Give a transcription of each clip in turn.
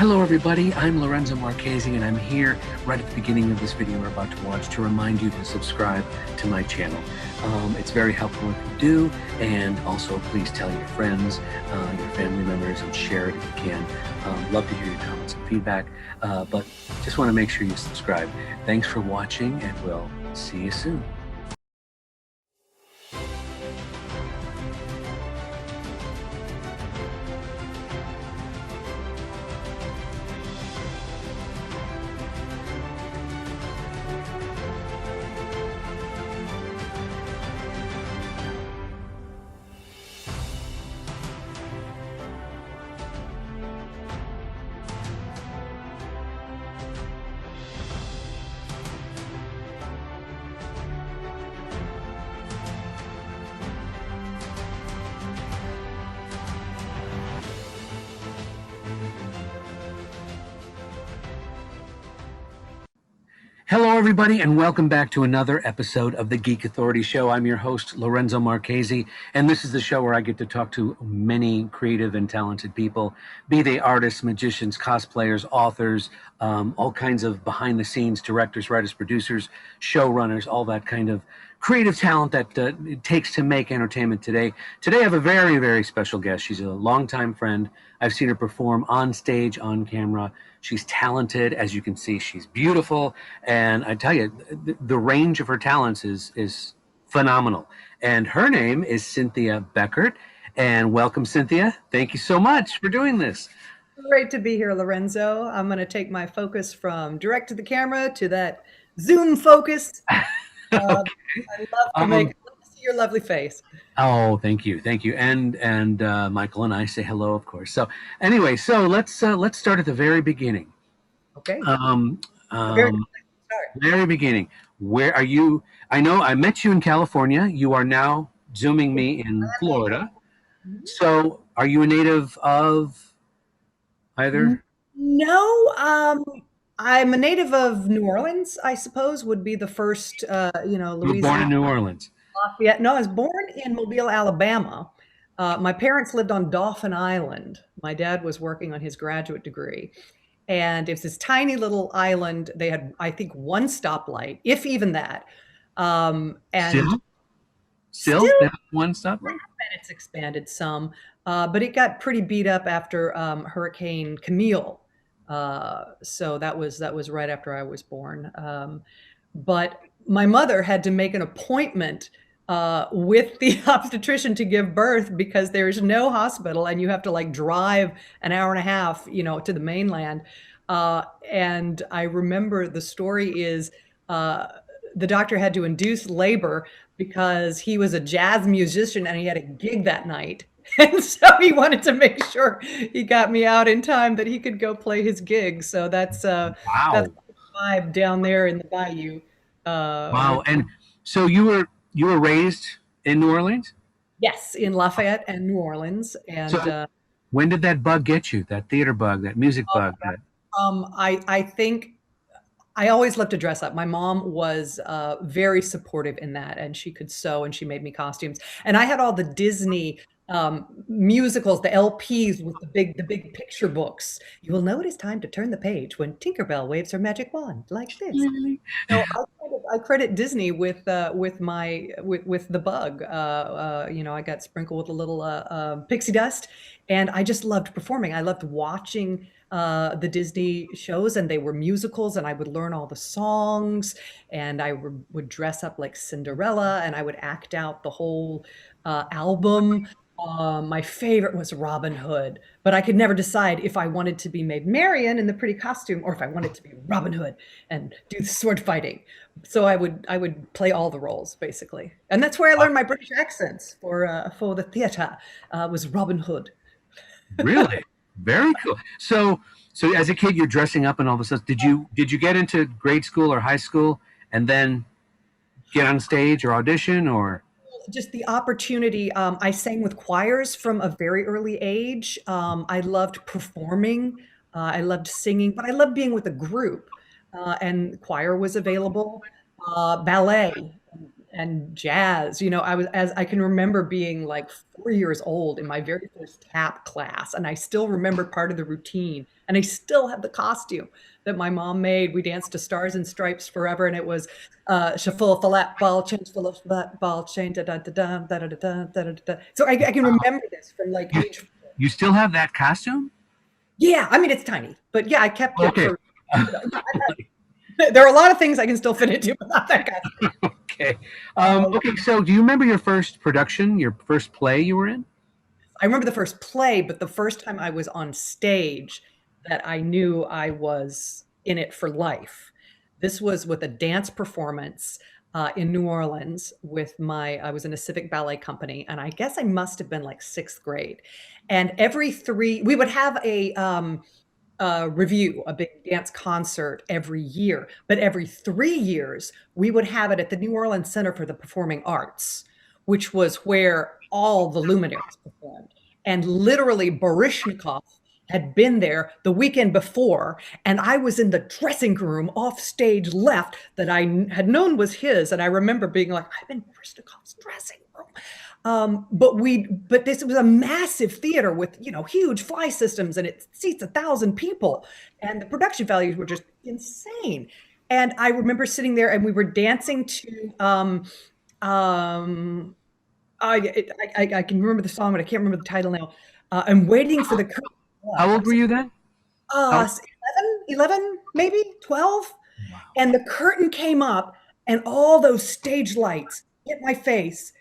Hello everybody, I'm Lorenzo Marchessi and I'm here right at the beginning of this video we're about to watch to remind you to subscribe to my channel. It's very helpful if you do, and also please tell your friends, your family members, and share it if you can. Love to hear your comments and feedback, but just want to make sure you subscribe. Thanks for watching and we'll see you soon. Hello, everybody, and welcome back to another episode of the Geek Authority Show. I'm your host, Lorenzo Marchessi, and this is the show where I get to talk to many creative and talented people, be they artists, magicians, cosplayers, authors, all kinds of behind-the-scenes directors, writers, producers, showrunners, all that kind of creative talent that it takes to make entertainment today. Today, I have a very, very special guest. She's a longtime friend. I've seen her perform on stage, on camera. She's talented, as you can see. She's beautiful, and I tell you, the range of her talents is phenomenal. And her name is Cynthia Beckert. And welcome, Cynthia. Thank you so much for doing this. Great to be here, Lorenzo. I'm going to take my focus from direct to the camera to that zoom focus. Okay. I love to see your lovely face. Oh, thank you, and Michael and I say hello, of course. So anyway, so let's start at the very beginning. Okay. Very beginning. Where are you? I know I met you in California. You are now Zooming me in Florida. So are you a native of either? No, I'm a native of New Orleans, I suppose, would be the first, You were Louisiana. born in New Orleans. Lafayette. No, I was born in Mobile, Alabama. My parents lived on Dauphin Island. My dad was working on his graduate degree. And it's this tiny little island. They had, I think, one stoplight, if even that. And Still? They have one stoplight? It's expanded some, but it got pretty beat up after Hurricane Camille. So that was right after I was born. But my mother had to make an appointment with the obstetrician to give birth because there's no hospital and you have to like drive an hour and a half, to the mainland. And I remember the story is the doctor had to induce labor because he was a jazz musician and he had a gig that night. And so he wanted to make sure he got me out in time that he could go play his gig. So that's Wow. the vibe down there in the bayou. Wow. And so you were raised in New Orleans? Yes, in Lafayette and New Orleans. And So when did that bug get you? That theater bug, that music bug? I think I always loved to dress up. My mom was very supportive in that, and she could sew, and she made me costumes. And I had all the Disney musicals, the LPs with the big picture books. You will know it is time to turn the page when Tinkerbell waves her magic wand like this. So I credit Disney with the bug. I got sprinkled with a little pixie dust, and I just loved performing. I loved watching the Disney shows, and they were musicals, and I would learn all the songs, and I would dress up like Cinderella, and I would act out the whole album. My favorite was Robin Hood, but I could never decide if I wanted to be Maid Marian in the pretty costume or if I wanted to be Robin Hood and do the sword fighting. So I would play all the roles basically, and that's where I learned my British accents for the theater. Was Robin Hood. Really? Very cool. So as a kid, you're dressing up and all this stuff. Did you get into grade school or high school and then get on stage or audition or? Just the opportunity. I sang with choirs from a very early age. I loved performing. I loved singing, but I loved being with a group. And choir was available. Ballet. and jazz. You know, I can remember being like 4 years old in my very first tap class, and I still remember part of the routine, and I still have the costume that my mom made. We danced to Stars and Stripes Forever, and it was shuffle, flat ball, change, full of flat ball, change, da da da da da da da da da da. So I can remember this from like You, age 4. you still have that costume? Yeah, I mean it's tiny, but yeah, I kept it Okay. for. You know, there are a lot of things I can still fit into, but not that costume. Okay. Um, Okay. So, do you remember your first production, your first play you were in? I remember the first play, but the first time I was on stage that I knew I was in it for life. This was with a dance performance in New Orleans with I was in a civic ballet company, and I guess I must have been like sixth grade. And we would have a review, a big dance concert every year, but every 3 years, we would have it at the New Orleans Center for the Performing Arts, which was where all the luminaries performed. And literally, Baryshnikov had been there the weekend before, and I was in the dressing room off stage left that I had known was his. And I remember being like, I'm in Baryshnikov's dressing room. But this was a massive theater with, you know, huge fly systems, and it seats 1,000 people, and the production values were just insane. And I remember sitting there, and we were dancing to um, I can remember the song, but I can't remember the title now. I'm waiting for the curtain. How old were you then? How, 11, maybe 12. wow. And the curtain came up, and all those stage lights hit my face,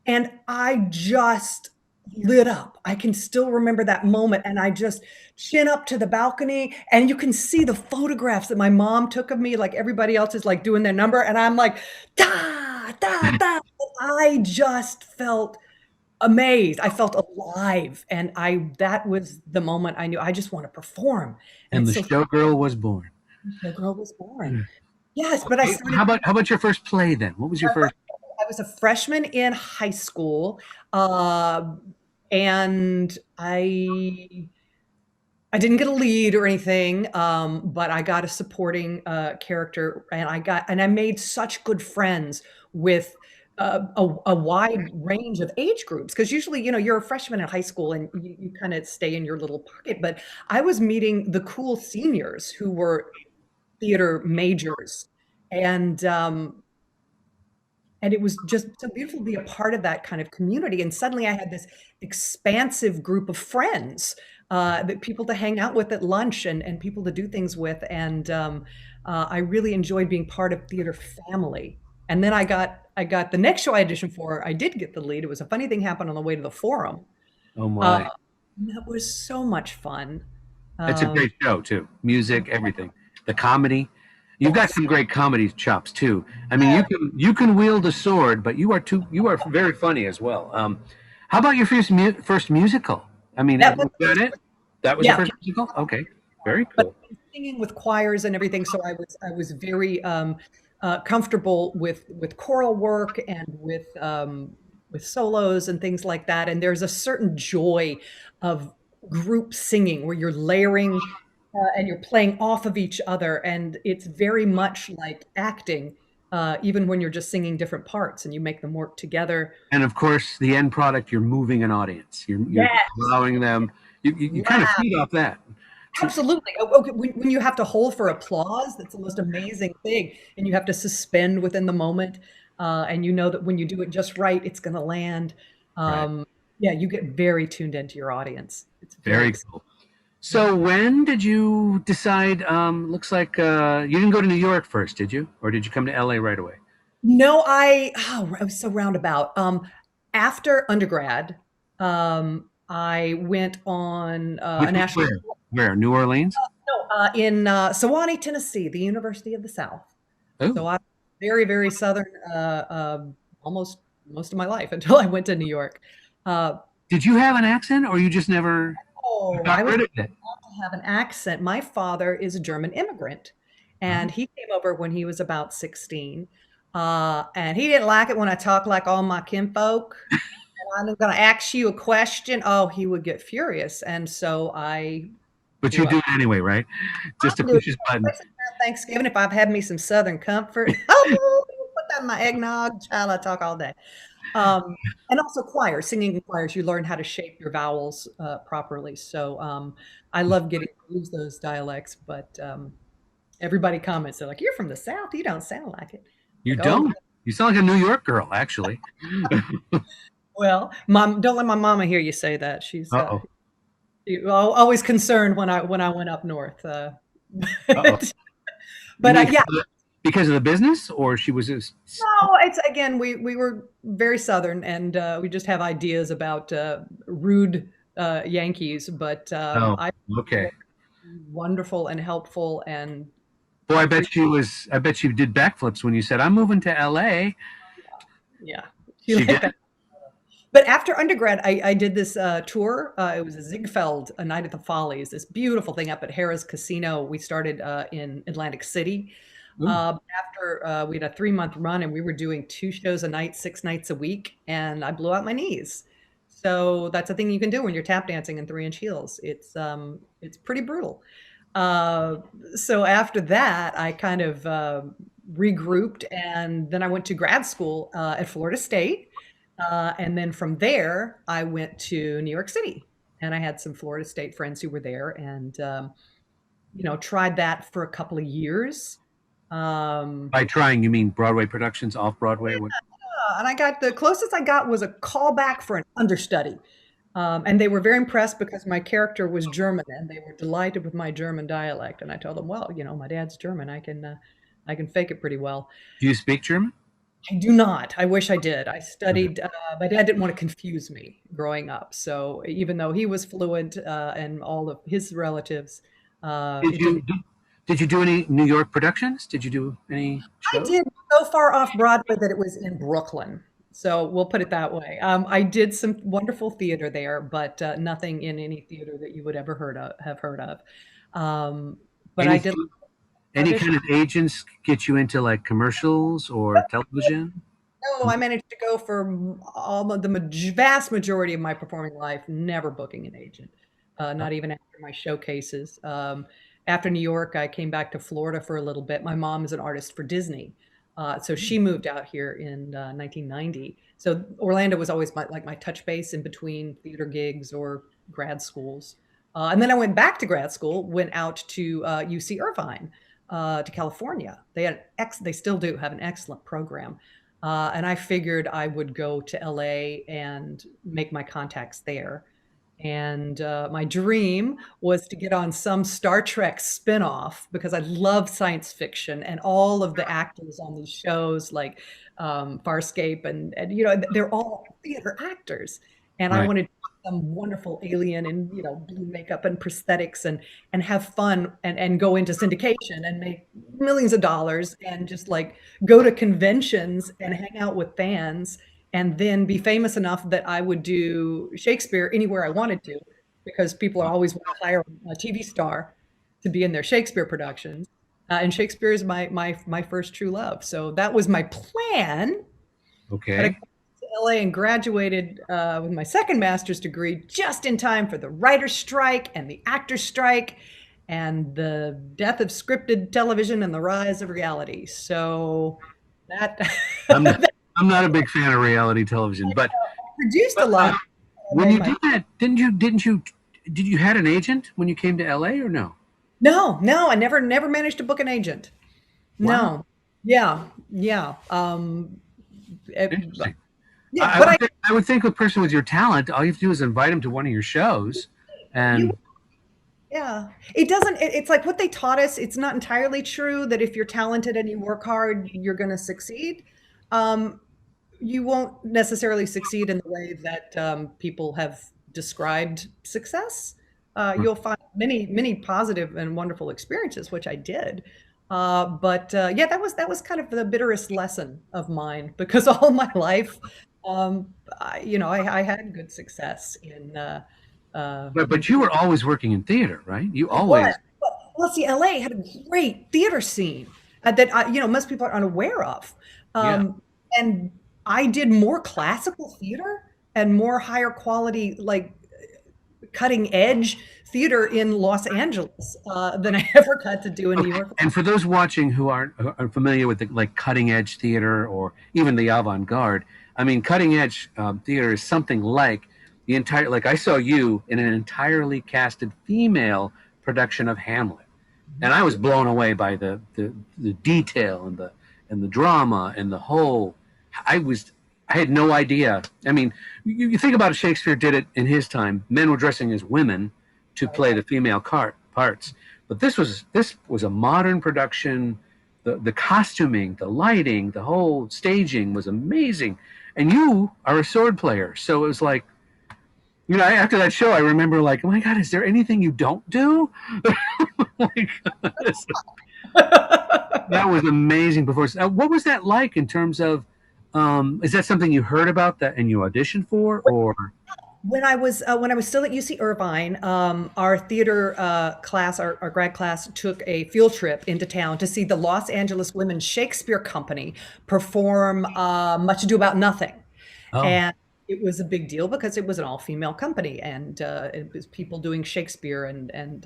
and I just lit up. I can still remember that moment, and I just chin up to the balcony, and you can see the photographs that my mom took of me, like everybody else is like doing their number, and I'm like, da, da, da. I just felt amazed. I felt alive, and that was the moment I knew I just want to perform. And And it's the so showgirl was born. the girl was born. Mm. Yes, but I Okay. started. How about your first play then? What was your first? I was a freshman in high school, uh, and I didn't get a lead or anything, but I got a supporting character, and I made such good friends with a wide range of age groups. Because usually, you know, you're a freshman in high school and you kind of stay in your little pocket. But I was meeting the cool seniors who were theater majors, and and it was just so beautiful to be a part of that kind of community. And suddenly I had this expansive group of friends, that people to hang out with at lunch, and people to do things with. And I really enjoyed being part of theater family. And then I got the next show I auditioned for. I did get the lead. It was a funny thing happened on the way to the forum. Oh Uh, my. that was so much fun. It's a Um, great show too. Music, everything. The comedy. You've got some great comedy chops too. I mean, you can wield a sword, but you are very funny as well. How about your first musical? I mean, that was, was that it? That was your yeah, first musical? Okay, very but cool. singing with choirs and everything, so I was very comfortable with choral work and with solos and things like that. And there's a certain joy of group singing where you're layering and you're playing off of each other, and it's very much like acting, even when you're just singing different parts and you make them work together. And of course, the end product, you're moving an audience. You're Yes. allowing them. You kind of feed off that. Absolutely. Okay, when you have to hold for applause, that's the most amazing thing, and you have to suspend within the moment, and you know that when you do it just right, it's gonna land. Right. Yeah, you get very tuned into your audience. It's very Very exciting. cool. So when did you decide? Looks like you didn't go to New York first, did you? Or did you come to LA right away? No, I was so roundabout. After undergrad, I went on a national. Where? Where? New Orleans? No, in Sewanee, Tennessee, the University of the South. Oh, So I very, very Southern, almost most of my life until I went to New York. Uh, did you have an accent, or you just never oh, got I was rid of it? allowed to have an accent. My father is a German immigrant, and Oh. he came over when he was about 16. And he didn't like it when I talked like all my kinfolk. And I'm going to ask you a question. Oh, he would get furious. And so I But you grew do up. it anyway, right? I Just to do it push his button. twice around Thanksgiving if I've had me some Southern comfort. Oh, put My eggnog, child, I talk all day. And also choir, singing in choirs, you learn how to shape your vowels properly. So I love getting to use those dialects, but everybody comments, they're like, "You're from the South, you don't sound like it." You Like, oh, don't. You sound like a New York girl, actually. well, mom, don't let my mama hear you say that. She's Uh-oh. always concerned when I went up north. Uh-oh. But You mean yeah, because of the business, or she was just... no, it's again, we were very Southern, and we just have ideas about rude Yankees, but Oh, I okay. wonderful and helpful, and Boy, I I appreciate. bet she was. I bet she did backflips when you said, "I'm moving to LA." Yeah, she She liked did. that. But after undergrad, I did this tour. It was a Ziegfeld, a night at the Follies, this beautiful thing up at Harrah's Casino. We started in Atlantic City. Ooh. After we had a 3-month run, and we were doing 2 shows a night, 6 nights a week, and I blew out my knees. So that's a thing you can do when you're tap dancing in 3-inch heels. It's pretty brutal. Uh, so after that, I kind of regrouped, and then I went to grad school at Florida State. And then from there, I went to New York City, and I had some Florida State friends who were there, and tried that for a couple of years. Um, By trying, you mean Broadway productions, off Broadway? What? and I got the closest I got was a callback for an understudy. And they were very impressed because my character was German, and they were delighted with my German dialect. And I told them, well, my dad's German. I can fake it pretty well. Do you speak German? I do not. I wish I did. I studied, my dad didn't want to confuse me growing up. So even though he was fluent and all of his relatives, Did it you didn't. did you do any New York productions? Did you do any I shows? did so far off Broadway that it was in Brooklyn. So we'll put it that way. I did some wonderful theater there, but nothing in any theater that you would ever have heard of. Um, but I did Anything? Any audition. kind of agents get you into like commercials or television? No, I managed to go for all of the vast majority of my performing life, never booking an agent, not even after my showcases. After New York, I came back to Florida for a little bit. My mom is an artist for Disney. So she moved out here in 1990. So Orlando was always my touch base in between theater gigs or grad schools. And then I went back to grad school, went out to UC Irvine, to California. They still do have an excellent program. And I figured I would go to LA and make my contacts there. And my dream was to get on some Star Trek spinoff because I love science fiction, and all of the actors on these shows like Farscape and they're all theater actors. And I Right. wanted some wonderful alien in blue makeup and prosthetics and have fun and go into syndication and make millions of dollars and just like go to conventions and hang out with fans, and then be famous enough that I would do Shakespeare anywhere I wanted to, because people are always want to hire a TV star to be in their Shakespeare productions. And Shakespeare is my first true love. So that was my plan. But I Okay. came to LA and graduated with my second master's degree just in time for the writer's strike and the actor's strike and the death of scripted television and the rise of reality. So that I'm not, I'm not a big fan of reality television, but produced a but lot. I when made you my did that, did you had an agent when you came to LA or no? No, no, I never managed to book an agent. Wow, No. Yeah, yeah. It, interesting. yeah, but I would think a person with your talent, all you have to do is invite them to one of your shows, you and yeah. It doesn't it's like what they taught us, it's not entirely true that if you're talented and you work hard, you're going to succeed. Um, you won't necessarily succeed in the way that people have described success. You'll find many positive and wonderful experiences, which I did. But yeah, that was kind of the bitterest lesson of mine because all my life, I had good success in. but you were always working in theater, right? You I was. always... Well, see, LA had a great theater scene that most people are unaware of. Yeah. And I did more classical theater and more higher quality, like cutting edge theater in Los Angeles than I ever got to do in New York. And for those watching who aren't familiar with the like cutting edge theater or even the avant garde, I mean, cutting edge theater is something like the entire, like I saw you in an entirely casted female production of Hamlet, and I was blown away by the detail and the drama and the whole. I had no idea. I mean, you think about it, Shakespeare did it in his time. Men were dressing as women to play the female parts, but this was a modern production. The costuming, the lighting, the whole staging was amazing, and you are a sword player, so it was like, after that show, I remember like, oh my God, is there anything you don't do? Like, that was amazing. Before, what was that like in terms of? Is that something you heard about that and you auditioned for, or? When I was still at UC Irvine, our theater class, our grad class, took a field trip into town to see the Los Angeles Women's Shakespeare Company perform Much Ado About Nothing. Oh, And it was a big deal because it was an all-female company, and it was people doing Shakespeare, and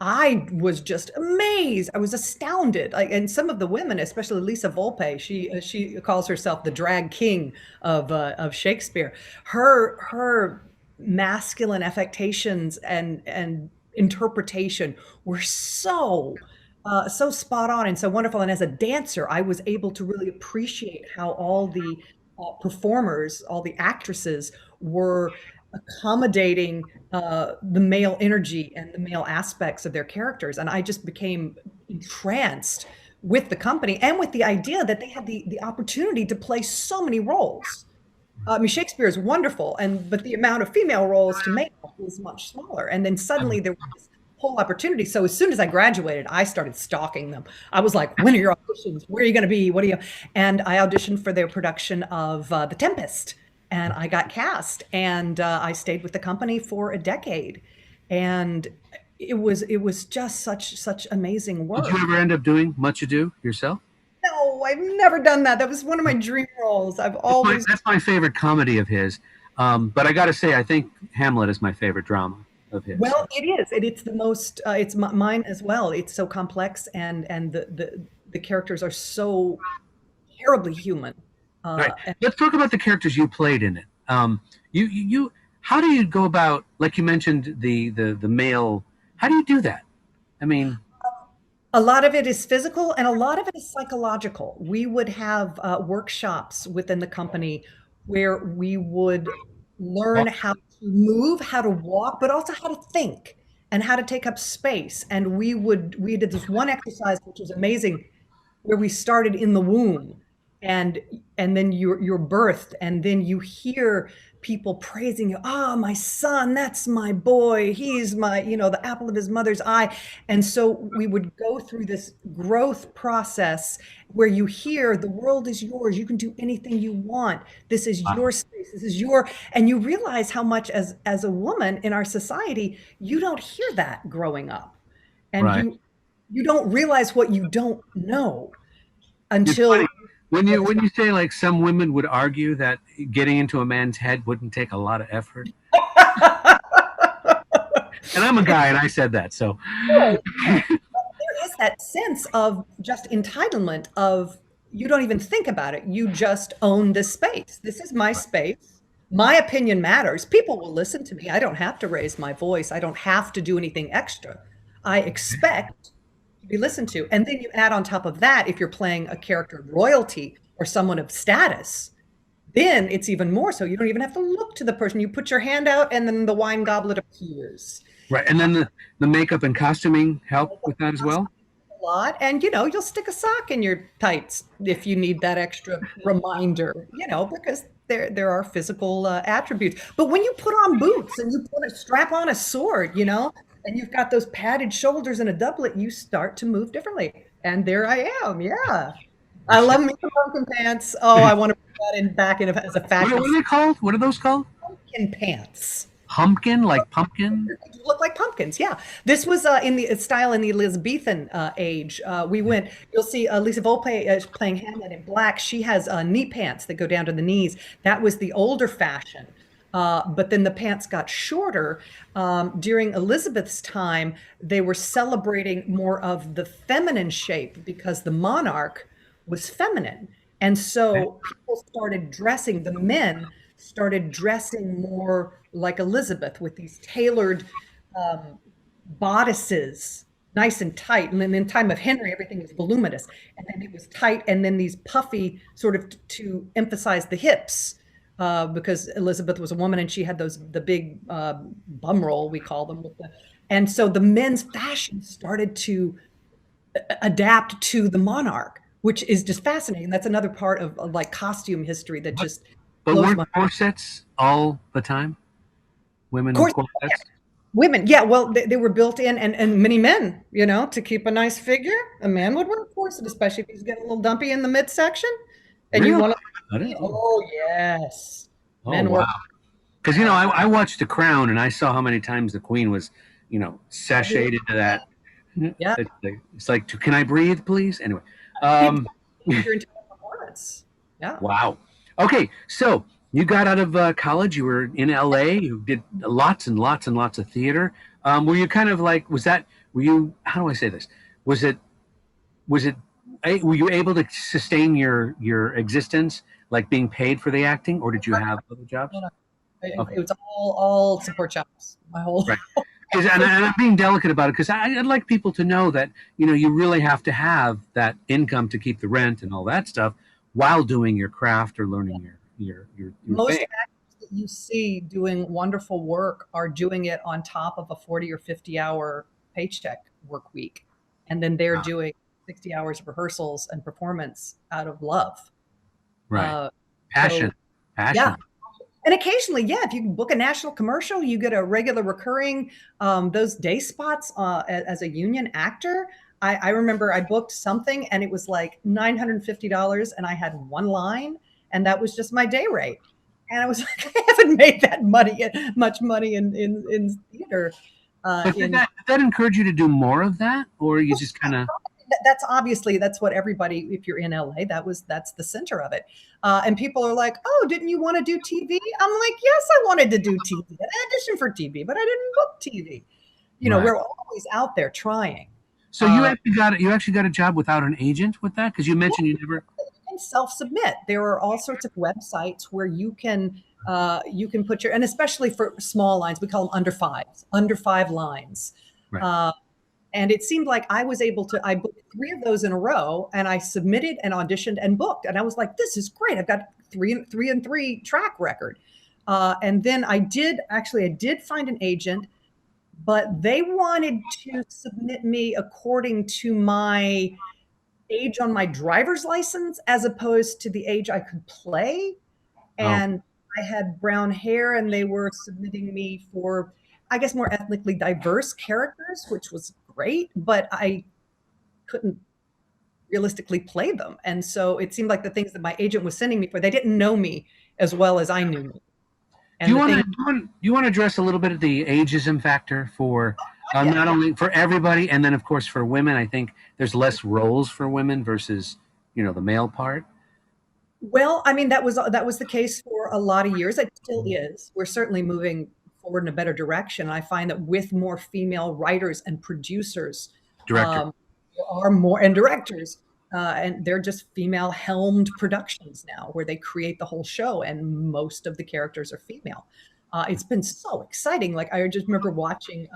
I was just amazed. I was astounded. Like, and some of the women, especially Lisa Volpe, she calls herself the drag king of Shakespeare. Her masculine affectations and interpretation were so spot on and so wonderful. And as a dancer, I was able to really appreciate how all the performers, all the actresses were accommodating the male energy and the male aspects of their characters. And I just became entranced with the company and with the idea that they had the opportunity to play so many roles. I mean, Shakespeare is wonderful, but the amount of female roles to make was much smaller. And then suddenly there was this whole opportunity. So as soon as I graduated, I started stalking them. I was like, when are your auditions? Where are you going to be? What are you? And I auditioned for their production of The Tempest, and I got cast, and I stayed with the company for a decade. And it was just such amazing work. did you ever end up doing Much Ado yourself? No, I've never done that. That was one of my dream roles. I've always. That's my favorite comedy of his. But I got to say, I think Hamlet is my favorite drama of his. Well, it is. It's the most. It's mine as well. It's so complex, and the characters are so terribly human. Right. Let's talk about the characters you played in it. You how do you go about, like you mentioned, the male? How do you do that? I mean, A lot of it is physical and a lot of it is psychological. We would have workshops within the company where we would learn how to move, how to walk, but also how to think and how to take up space. And we did this one exercise, which was amazing, where we started in the womb, and then you're birthed, and then you hear people praising you. Oh, my son, that's my boy. He's my, the apple of his mother's eye. And so we would go through this growth process where you hear the world is yours. You can do anything you want. This is your space. This is and you realize how much as a woman in our society, you don't hear that growing up. And right. you don't realize what you don't know until when you say, like, some women would argue that getting into a man's head wouldn't take a lot of effort. And I'm a guy, and I said that, so. There is that sense of just entitlement of you don't even think about it. You just own this space. This is my space. My opinion matters. People will listen to me. I don't have to raise my voice. I don't have to do anything extra. I expect to be listened to. And then you add on top of that, if you're playing a character of royalty or someone of status, then it's even more so. You don't even have to look to the person. You put your hand out and then the wine goblet appears. Right. And then the makeup and costuming help with that as well? A lot. And, you'll stick a sock in your tights if you need that extra reminder, because there are physical attributes. But when you put on boots and you strap on a sword, and you've got those padded shoulders and a doublet, you start to move differently. And there I am. Yeah. I love me some pumpkin pants. Oh, I want to put that back in as a fashion. What are they called? What are those called? Pumpkin pants. Pumpkin, like pumpkin? They look like pumpkins, yeah. This was in the style in the Elizabethan age. You'll see Lisa Volpe playing Hamlet in black. She has knee pants that go down to the knees. That was the older fashion. But then the pants got shorter. During Elizabeth's time, they were celebrating more of the feminine shape because the monarch was feminine. And so people started dressing, the men started dressing more like Elizabeth with these tailored um, bodices, nice and tight. And then in time of Henry, everything was voluminous. And then it was tight. And then these puffy, sort of to emphasize the hips, because Elizabeth was a woman and she had the big bum roll, we call them. And so the men's fashion started to adapt to the monarch, which is just fascinating. That's another part of like costume history that just But blows weren't my. corsets all the time? Of Women with course, corsets? women, yeah, well, they were built in, and many men, to keep a nice figure. A man would wear a corset, especially if he's getting a little dumpy in the midsection, and you Really? want I to. didn't know. Oh yes, Oh, men were. wow. Because, I watched The Crown and I saw how many times the Queen was, sashayed into that. Yeah, It's like, can I breathe, please? Anyway. it Um, your entire performance. Yeah. wow. Okay, so you got out of college. You were in LA. You did lots and lots and lots of theater. Were you kind of like, were you, how do I say this? Was it, was it, were you able to sustain your existence, like being paid for the acting, or did you have other jobs? No, no, Okay. it was all support jobs. My whole. Right. And I'm being delicate about it because I'd like people to know that you really have to have that income to keep the rent and all that stuff while doing your craft or learning your Most thing. actors that you see doing wonderful work are doing it on top of a 40 or 50-hour paycheck work week. And then they're doing 60 hours of rehearsals and performance out of love. Right. Uh, Passion. so, yeah. Passion. And occasionally, yeah, if you book a national commercial, you get a regular recurring, those day spots as a union actor. I remember I booked something and it was like $950 and I had one line and that was just my day rate. And I was like, I haven't made that much money in theater. But did In that encourage you to do more of that, or you just kind of? That's obviously that's what everybody. If you're in LA, that's the center of it. And people are like, "Oh, didn't you want to do TV?" I'm like, "Yes, I wanted to do TV. I auditioned for TV, but I didn't book TV." Right. We're always out there trying. So you actually got a job without an agent with that because you mentioned you never. You can self-submit. There are all sorts of websites where you can put your, and especially for small lines, we call them under five lines. Right. And it seemed like I booked three of those in a row and I submitted and auditioned and booked. And I was like, this is great. I've got three and three track record. And then I did find an agent, but they wanted to submit me according to my age on my driver's license as opposed to the age I could play. Oh, And I had brown hair and they were submitting me for, I guess, more ethnically diverse characters, which was great, but I couldn't realistically play them. And so it seemed like the things that my agent was sending me for, they didn't know me as well as I knew me. do And you the want to thing, do you want to address a little bit of the ageism factor for yeah. not only for everybody, and then of course for women? I think there's less roles for women versus the male part. Well, I mean, that was the case for a lot of years. It still is. We're certainly moving forward in a better direction. I find that with more female writers and producers, Director. um, there are more and directors, and they're just female helmed productions now, where they create the whole show, and most of the characters are female. It's been so exciting. Like I just remember watching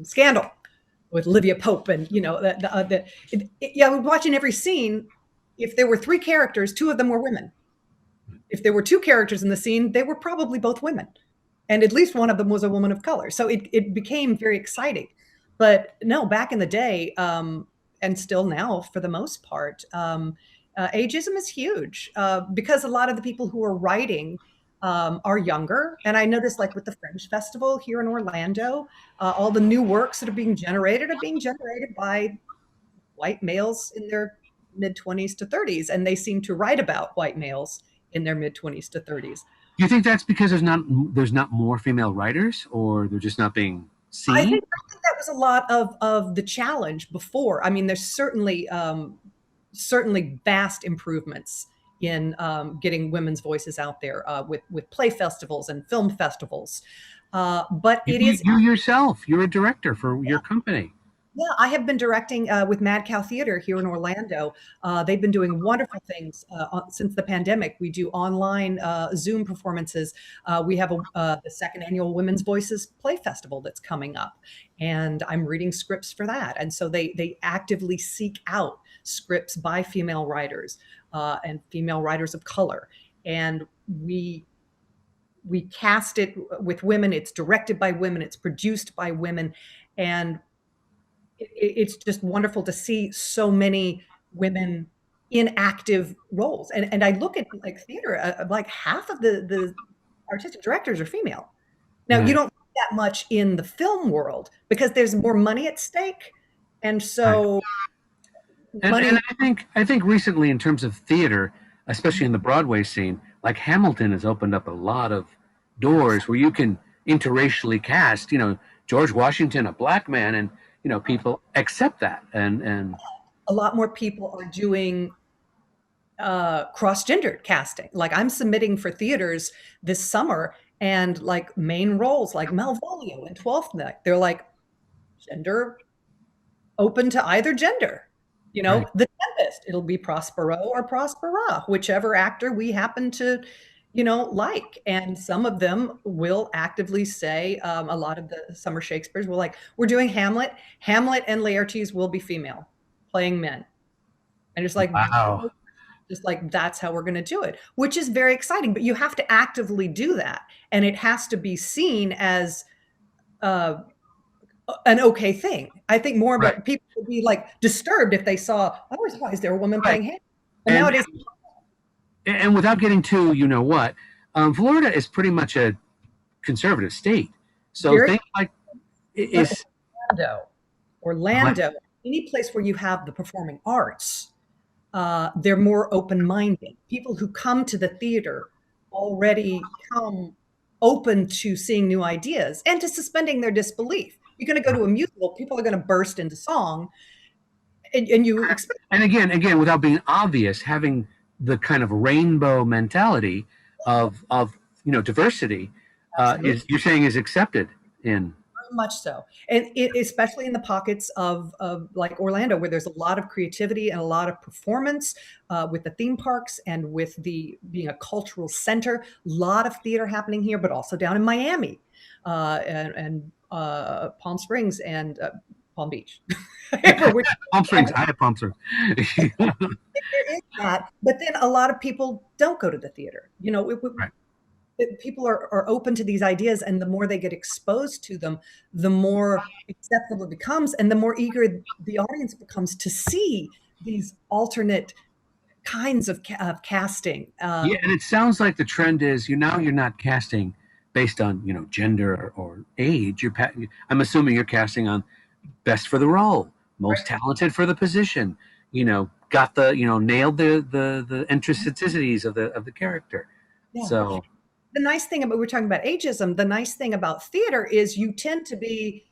Scandal with Olivia Pope, and yeah, we're watching every scene. If there were three characters, two of them were women. If there were two characters in the scene, they were probably both women. And at least one of them was a woman of color. So it became very exciting. But no, back in the day, and still now for the most part, ageism is huge because a lot of the people who are writing are younger. And I noticed, like with the Fringe Festival here in Orlando, all the new works that are being generated by white males in their mid 20s to 30s, and they seem to write about white males in their mid 20s to 30s. Do you think that's because there's not more female writers, or they're just not being I seen? think, I think that was a lot of the challenge before. I mean, there's certainly vast improvements in getting women's voices out there with play festivals and film festivals. But it is You yourself, you're a director for your company. Yeah, I have been directing with Mad Cow Theater here in Orlando. They've been doing wonderful things since the pandemic. We do online Zoom performances. We have the second annual Women's Voices Play Festival that's coming up, and I'm reading scripts for that. And so they actively seek out scripts by female writers and female writers of color, and we cast it with women. It's directed by women. It's produced by women, and it's just wonderful to see so many women in active roles. And I look at like theater, like half of the artistic directors are female. Now you Right. don't see that much in the film world because there's more money at stake. And Right. so And money, I think recently in terms of theater, especially in the Broadway scene, like Hamilton has opened up a lot of doors where you can interracially cast, George Washington, a black man, and people accept that. And a lot more people are doing cross-gendered casting. Like I'm submitting for theaters this summer and like main roles like Malvolio in 12th Night. They're like gender open to either gender. right. The Tempest, it'll be Prospero or Prospera, whichever actor we happen to, like. And some of them will actively say, a lot of the summer Shakespeare's will like, we're doing Hamlet. Hamlet and Laertes will be female, playing men. And Wow. just like that's how we're going to do it, which is very exciting. But you have to actively do that, and it has to be seen as uh, an okay thing. I think more Right. about people would be like disturbed if they saw, oh, why is there a woman Right. playing Hamlet? But And nowadays, and without getting too, what, Florida is pretty much a conservative state. So very things like but is Orlando, any place where you have the performing arts, they're more open-minded. People who come to the theater already come open to seeing new ideas and to suspending their disbelief. You're going to go to a musical, people are going to burst into song, and you expect and again, without being obvious, having the kind of rainbow mentality of diversity absolutely. is you're saying is accepted in. Much so, and especially in the pockets of like Orlando, where there's a lot of creativity and a lot of performance with the theme parks and with the being a cultural center. A lot of theater happening here, but also down in Miami and Palm Springs and Palm Beach. Which, Palm Springs, I have Palm Springs. there is that, but then a lot of people don't go to the theater. Right. People are open to these ideas, and the more they get exposed to them, the more acceptable it becomes, and the more eager the audience becomes to see these alternate kinds of casting. Yeah, and it sounds like the trend is you're not casting based on gender or age. I'm assuming you're casting on best for the role, most talented for the position. Got the nailed the intricacies of the character. Yeah. So The nice thing about, we're talking about ageism, the nice thing about theater is you tend to be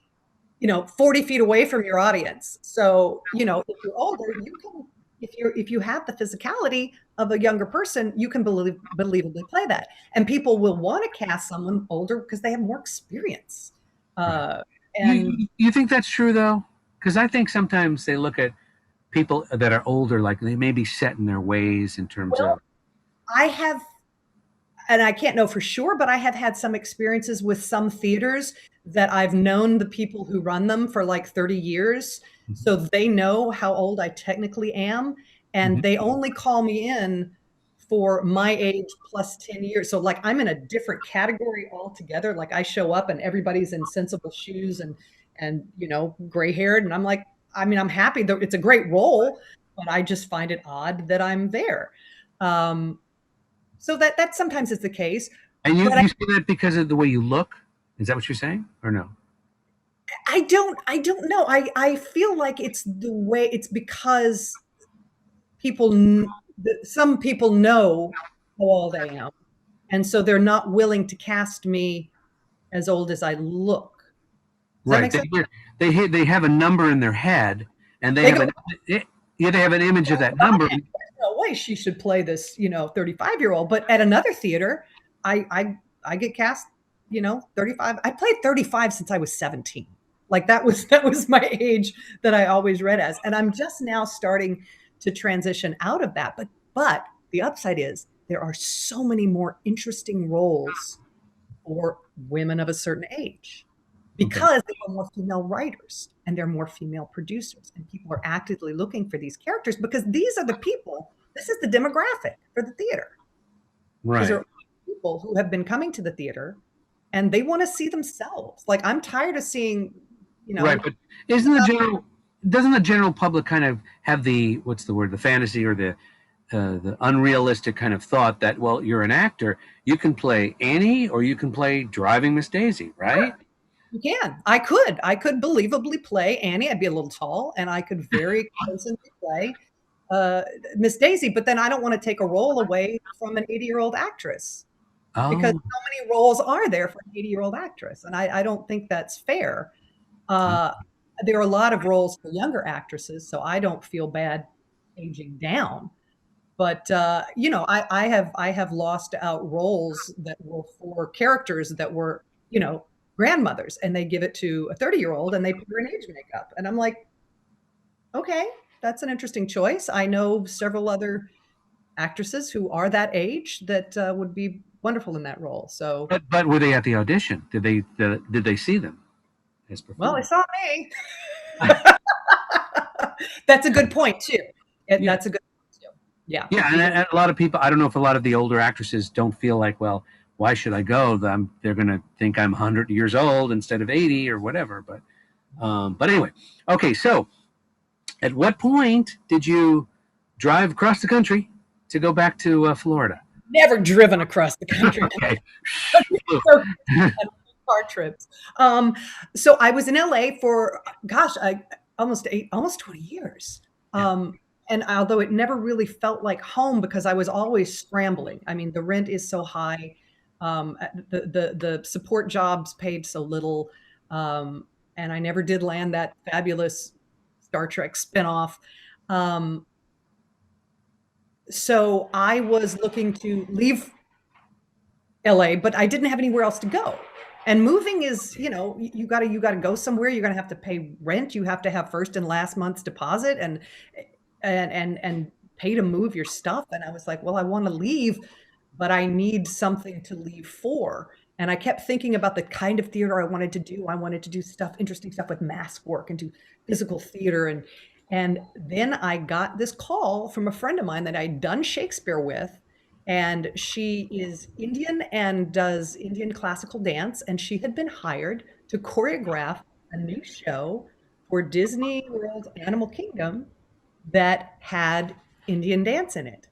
40 feet away from your audience. So if you're older, you can, if you have the physicality of a younger person, you can believably play that, and people will want to cast someone older because they have more experience. right. And You think that's true though? Because I think sometimes they look at people that are older like they may be set in their ways in terms well, of. I have, and I can't know for sure, but I have had some experiences with some theaters that I've known the people who run them for like 30 years. So they know how old I technically am. And Mhm. they only call me in for my age plus 10 years. So like I'm in a different category altogether. Like I show up and everybody's in sensible shoes and gray haired. And I'm like, I mean, I'm happy that it's a great role, but I just find it odd that I'm there. Um, so that sometimes is the case, And but you say that because of the way you look? Is that what you're saying, or no? I don't know. I feel like it's the way, it's because some people know how old I am, and so they're not willing to cast me as old as I look. Does that Right. make sense? They have a number in their head, and they They have go, an yeah, they have an image of that number. what boy, she should play this, 35-year-old. But at another theater, I get cast, 35. I played 35 since I was 17. Like that was my age that I always read as. And I'm just now starting to transition out of that. But the upside is there are so many more interesting roles for women of a certain age Okay. because there are more female writers and there are more female producers, and people are actively looking for these characters because these are the people, this is the demographic for the theater. These Right. are people who have been coming to the theater and they want to see themselves. Like, I'm tired of seeing, Right. But isn't the general doesn't the general public kind of have the what's the word, the fantasy or the unrealistic kind of thought that, well, you're an actor, you can play Annie or you can play Driving Miss Daisy, right? you can. I could believably play Annie. I'd be a little tall, and I could very convincingly play Miss Daisy. But then I don't want to take a role away from an 80-year-old actress because Oh, how many roles are there for an 80-year-old actress? And I don't think that's fair. Uh, there are a lot of roles for younger actresses, so I don't feel bad aging down. But I have lost out roles that were for characters that were grandmothers, and they give it to a 30-year-old and they put her in age makeup, and I'm like, okay, that's an interesting choice. I know several other actresses who are that age that would be wonderful in that role. So, but were they at the audition? Did they see them as well, they performers? saw me. That's a good point too. Yeah. That's a good point too. Yeah, Yeah, people. and a lot of people, I don't know if a lot of the older actresses don't feel like, well, why should I go? They're going to think I'm 100 years old instead of 80 or whatever. But anyway, okay. So, at what point did you drive across the country to go back to Florida? Never driven across the country. Okay. So car trips. So I was in LA for, gosh, almost 20 years. Yeah. And although it never really felt like home because I was always scrambling. I mean, the rent is so high. The support jobs paid so little. And I never did land that fabulous Star Trek spinoff. Um, so I was looking to leave LA, but I didn't have anywhere else to go. And moving is, you gotta go somewhere. You're gonna have to pay rent. You have to have first and last month's deposit and pay to move your stuff. And I was like, well, I want to leave, but I need something to leave for. And I kept thinking about the kind of theater I wanted to do. I wanted to do stuff, interesting stuff with mask work and do physical theater. And then I got this call from a friend of mine that I'd done Shakespeare with, and she is Indian and does Indian classical dance, and she had been hired to choreograph a new show for Disney World Animal Kingdom that had Indian dance in it.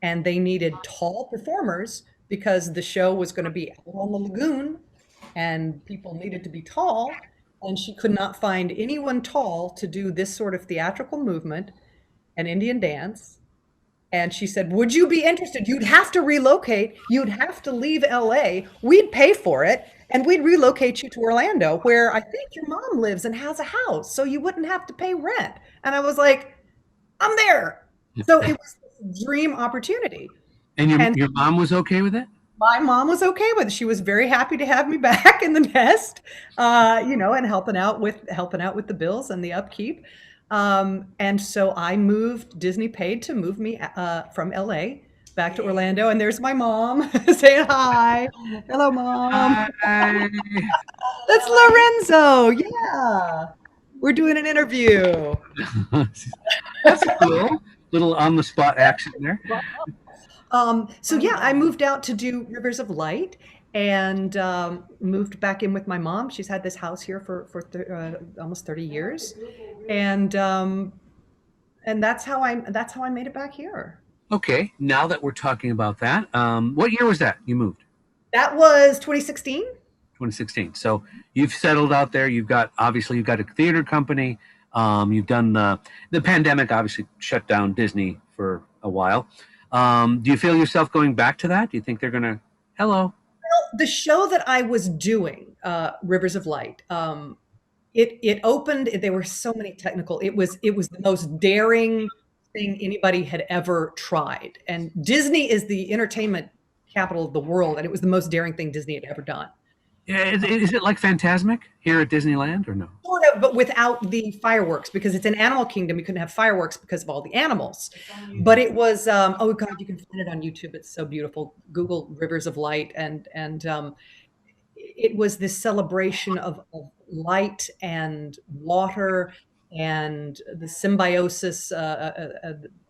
And they needed tall performers because the show was going to be out on the lagoon and people needed to be tall. And she could not find anyone tall to do this sort of theatrical movement and Indian dance. And she said, would you be interested? You'd have to relocate. You'd have to leave LA. We'd pay for it. And we'd relocate you to Orlando, where I think your mom lives and has a house. So you wouldn't have to pay rent. And I was like, I'm there. So it was this dream opportunity. And And your mom was okay with it? my mom was okay with it. She was very happy to have me back in the nest, and helping out with the bills and the upkeep. And so I moved. Disney paid to move me from LA back to Orlando. And there's my mom saying hi. Hello, mom. Hi. That's Lorenzo. Yeah, we're doing an interview. That's cool. Little on the spot action there. So yeah, I moved out to do Rivers of Light and moved back in with my mom. She's had this house here for almost 30 years, and that's how I made it back here. Okay, now that we're talking about that, what year was that you moved? That was 2016. 2016. So you've settled out there. Obviously you've got a theater company. You've done the pandemic obviously shut down Disney for a while. Do you feel yourself going back to that? Do you think they're gonna? Hello. The show that I was doing, Rivers of Light, it opened. There were so many technical. It was the most daring thing anybody had ever tried. And Disney is the entertainment capital of the world, and it was the most daring thing Disney had ever done. Yeah, is it like Fantasmic here at Disneyland or no? Sort of, but without the fireworks, because it's an animal kingdom. You couldn't have fireworks because of all the animals. But it was, oh God, you can find it on YouTube. It's so beautiful. Google Rivers of Light, and it was this celebration of light and water and the symbiosis,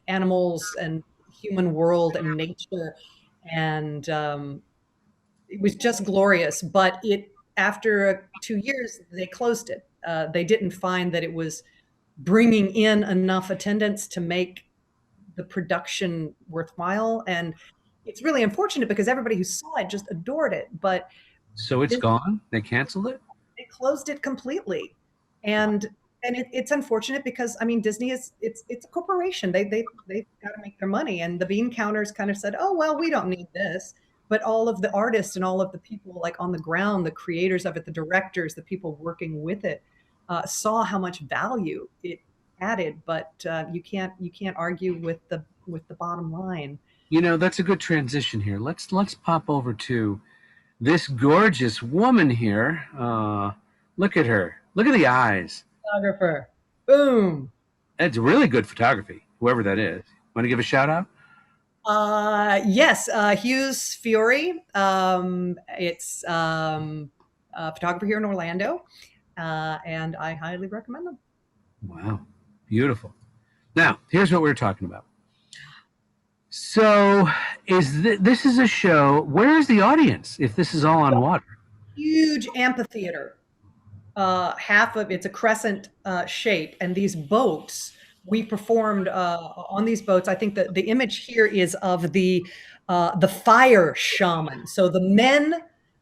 animals and human world and nature, and it was just glorious. But it after 2 years, they closed it. They didn't find that it was bringing in enough attendance to make the production worthwhile, and it's really unfortunate because everybody who saw it just adored it. But So it's this, gone? They canceled it? they closed it completely, and it's unfortunate because I mean Disney is it's a corporation. They've got to make their money, and the bean counters kind of said, oh well, we don't need this. But all of the artists and all of the people like on the ground, the creators of it, the directors, the people working with it, saw how much value it added. But you can't argue with the bottom line. You know, that's a good transition here. Let's pop over to this gorgeous woman here. Look at her. Look at the eyes. Photographer, boom. That's really good photography, whoever that is. Want to give a shout out? Yes, Hughes Fiore. It's a photographer here in Orlando, and I highly recommend them. Wow, beautiful. Now, here's what we're talking about. So, this is a show? Where is the audience if this is all on water? Huge amphitheater. Half of it's a crescent shape, and these boats. We performed on these boats. I think that the image here is of the fire shaman. So the men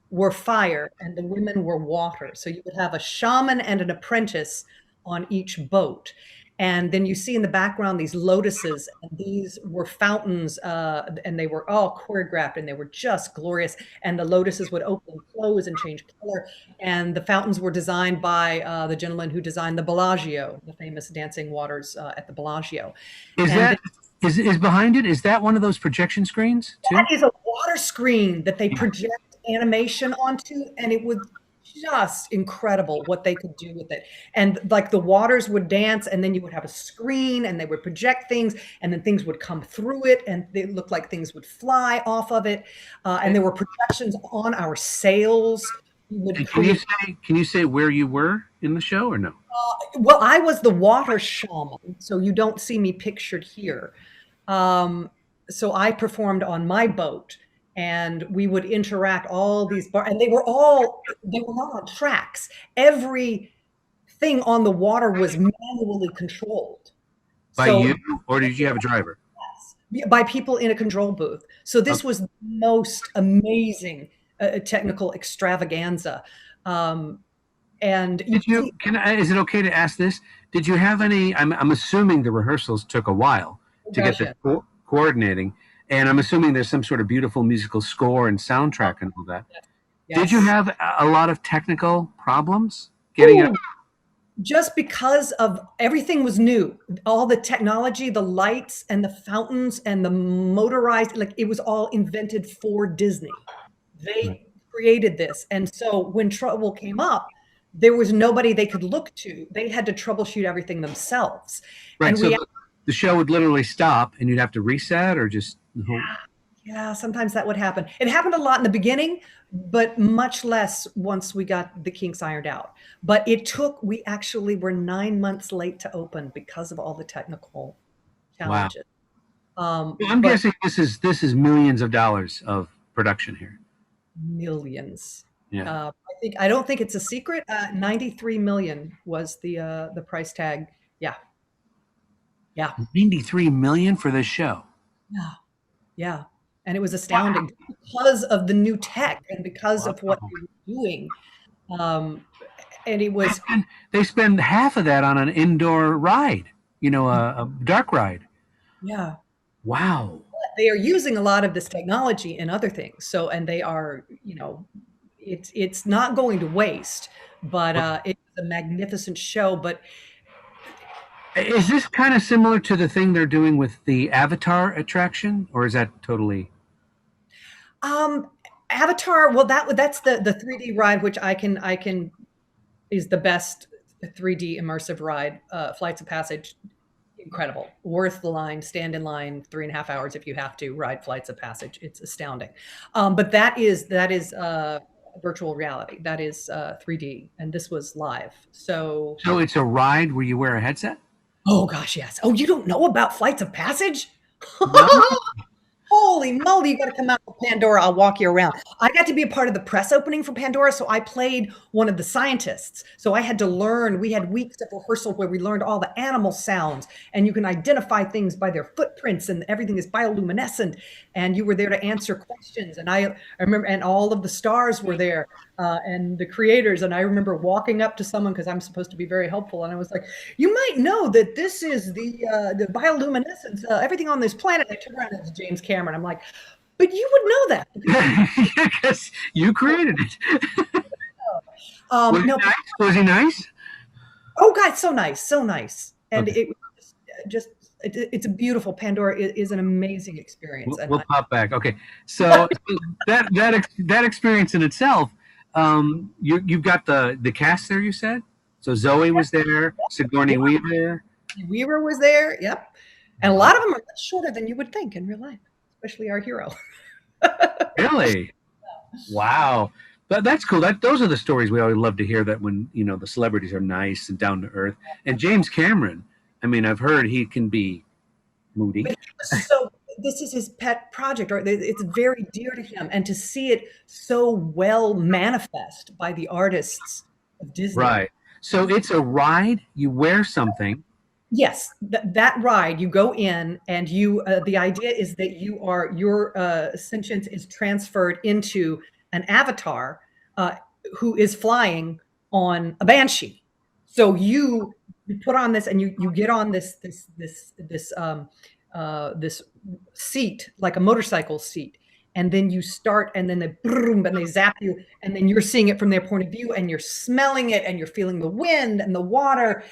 were fire and the women were water. So you would have a shaman and an apprentice on each boat. And then you see in the background these lotuses, and these were fountains, and they were all choreographed, and they were just glorious. And the lotuses would open and close and change color. And the fountains were designed by the gentleman who designed the Bellagio, the famous dancing waters at the Bellagio. Is And that is behind it? Is that one of those projection screens too? that is a water screen that they project animation onto, and it was just incredible what they could do with it. And like the waters would dance, and then you would have a screen, and they would project things, and then things would come through it, and they looked like things would fly off of it. And there were projections on our sails. And can you say where you were in the show or no? Well, I was the water shaman, so you don't see me pictured here. So I performed on my boat, and we would interact all these and they were not on tracks. Every thing on the water was manually controlled. By So you, or did you have a driver? by people in a control booth. So this was the most amazing technical extravaganza. And you Did you? Is it okay to ask this? Did you have any? I'm assuming the rehearsals took a while to get the coordinating, and I'm assuming there's some sort of beautiful musical score and soundtrack and all that. Yes. Did you have a lot of technical problems getting it? Just because of everything was new, all the technology, the lights and the fountains and the motorized, like it was all invented for Disney. They created this. And so when trouble came up, there was nobody they could look to. They had to troubleshoot everything themselves. Right. And So the show would literally stop and you'd have to reset or just. yeah, sometimes that would happen. It happened a lot in the beginning, but much less once we got the kinks ironed out. But we actually were 9 months late to open because of all the technical challenges. Wow. I'm guessing this is millions of dollars of production here. Millions. Yeah. I don't think it's a secret. 93 million was the price tag. Yeah. Yeah. 93 million for this show. Yeah. Yeah. And it was astounding because of the new tech and because of what they were doing. And it was. They spend half of that on an indoor ride, a dark ride. Yeah. Wow. They are using a lot of this technology in other things. So, and they are, it's not going to waste, but it's a magnificent show. But Is this kind of similar to the thing they're doing with the Avatar attraction, or is that totally? Um, Avatar, well, that's the 3D ride, which I can is the best 3D immersive ride. Flights of Passage, incredible, worth the line. Stand in line 3.5 hours if you have to. Ride Flights of Passage. It's astounding. But that is virtual reality. That is 3D, and this was live. So, So it's a ride where you wear a headset? oh gosh, yes. Oh, you don't know about Flights of Passage? No. Holy moly, you got to come out with Pandora. I'll walk you around. I got to be a part of the press opening for Pandora, so I played one of the scientists. So I had to learn. We had weeks of rehearsal where we learned all the animal sounds, and you can identify things by their footprints, and everything is bioluminescent. And you were there to answer questions. And I remember, and all of the stars were there, and the creators. And I remember walking up to someone because I'm supposed to be very helpful, and I was like, "You might know that this is the bioluminescence, everything on this planet." I turned around and it's James Cameron. I'm like, "But you would know that." Because you created it. Was he No, nice? Was he nice? oh God, so nice, so nice, and Okay. it just it's a beautiful. Pandora is an amazing experience, and We'll pop back. Okay. So that experience in itself, you've got the cast there. You said so. Zoe was there. Sigourney Weaver. Weaver was there. Yep, and a lot of them are much shorter than you would think in real life, especially our hero. Really? Wow. But that's cool. Those are the stories we always love to hear. That when the celebrities are nice and down to earth. And James Cameron. I mean, I've heard he can be moody. But he was so this is his pet project, or it's very dear to him, and to see it so well manifest by the artists of Disney. Right. So it's a ride. You wear something. Yes, that ride, you go in and the idea is that your sentience is transferred into an avatar who is flying on a banshee. So you put on this and you get on this seat, like a motorcycle seat, and then you start, and then they boom, and they zap you, and then you're seeing it from their point of view, and you're smelling it, and you're feeling the wind and the water,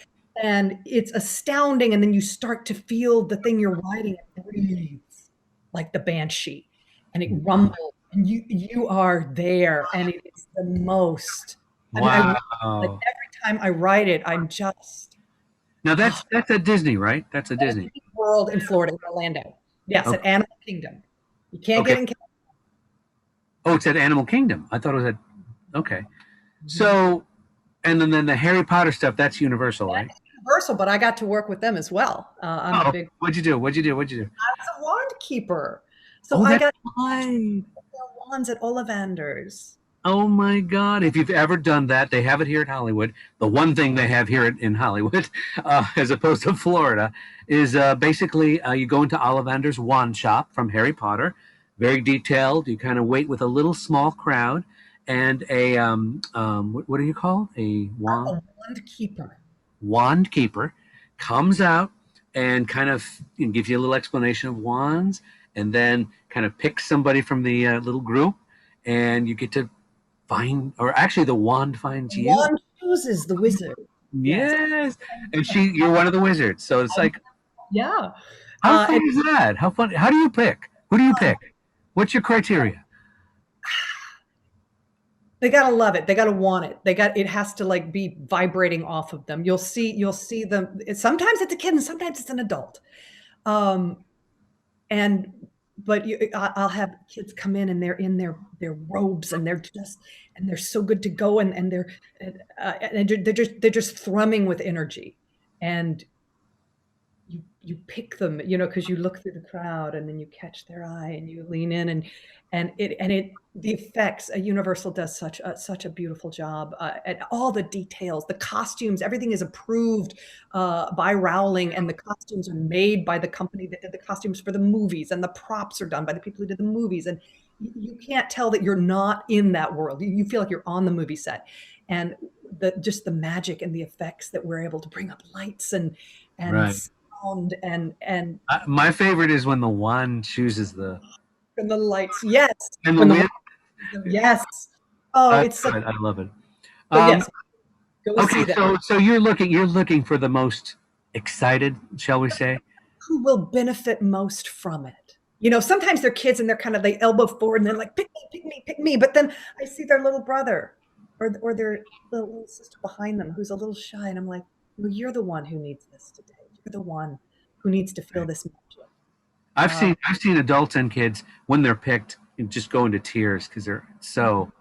and it's astounding. And then you start to feel the thing you're riding, it breathes like the banshee, and it rumbles, and you are there, and it is the most. I mean, like Wow. every time I ride it, I'm just Now oh, that's a Disney, right? That's a at a Disney. Disney World in Florida, in Orlando. Yes, at Okay. Animal Kingdom. You can't Okay. get in. Oh, it's at Animal Kingdom. I thought it was at. Okay. Mhm. So, and then the Harry Potter stuff. That's Universal, right? That's Universal, but I got to work with them as well. I'm a Oh, big what'd you do? What'd you do? What'd you do? I was a wand keeper, so Oh, I that's got right. their wands at Ollivanders. Oh my God! If you've ever done that, they have it here in Hollywood. The one thing they have here in Hollywood, as opposed to Florida, is basically you go into Ollivander's wand shop from Harry Potter. Very detailed. You kind of wait with a little small crowd, and what do you call a I'm wand? a wand keeper. Wand keeper comes out and kind of gives you a little explanation of wands, and then kind of picks somebody from the little group, and you get to find, or actually the wand finds you. Wand chooses the wizard. Yes. Yes. And you're one of the wizards. So it's like, Yeah. how fun And is that? How fun? How do you pick? Who do you pick? What's your criteria? they gotta love it. They gotta want it. It has to like be vibrating off of them. You'll see them. Sometimes it's a kid and sometimes it's an adult. Um, and but I'll have kids come in and they're in their robes and they're so good to go, and they're just thrumming with energy, and you pick them, because you look through the crowd and then you catch their eye and you lean in, and the effects. Universal does such a beautiful job at all the details, the costumes, everything is approved by Rowling, and the costumes are made by the company that did the costumes for the movies, and the props are done by the people who did the movies, and you can't tell that you're not in that world. You feel like you're on the movie set, and the magic and the effects that we're able to bring up lights and Right. sound and My favorite is when the wand chooses the and the lights. Yes, and the when the wind. yes. Oh, I it's so love it. so Um, yes, go okay, see that. so you're looking for the most. excited, shall we say? Who will benefit most from it? Sometimes they're kids and they're kind of they elbow forward and they're like, pick me, pick me, pick me. But then I see their little brother or their little sister behind them who's a little shy, and I'm like, well, you're the one who needs this today. You're the one who needs to feel this magic. I've seen adults and kids when they're picked and just go into tears because they're so.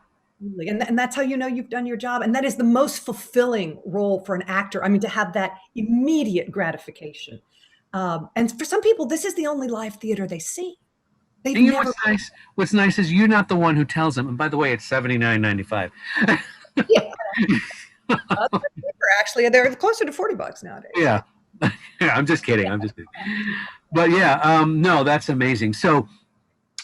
And that's how you know you've done your job. And that is the most fulfilling role for an actor. I mean, to have that immediate gratification. And for some people, this is the only live theater they see. They've And you know never. what's nice? What's nice is you're not the one who tells them. And by the way, it's $79.95. Yeah, actually, they're closer to $40 nowadays. Yeah. Yeah, I'm just kidding. I'm just kidding. But yeah, no, that's amazing. So,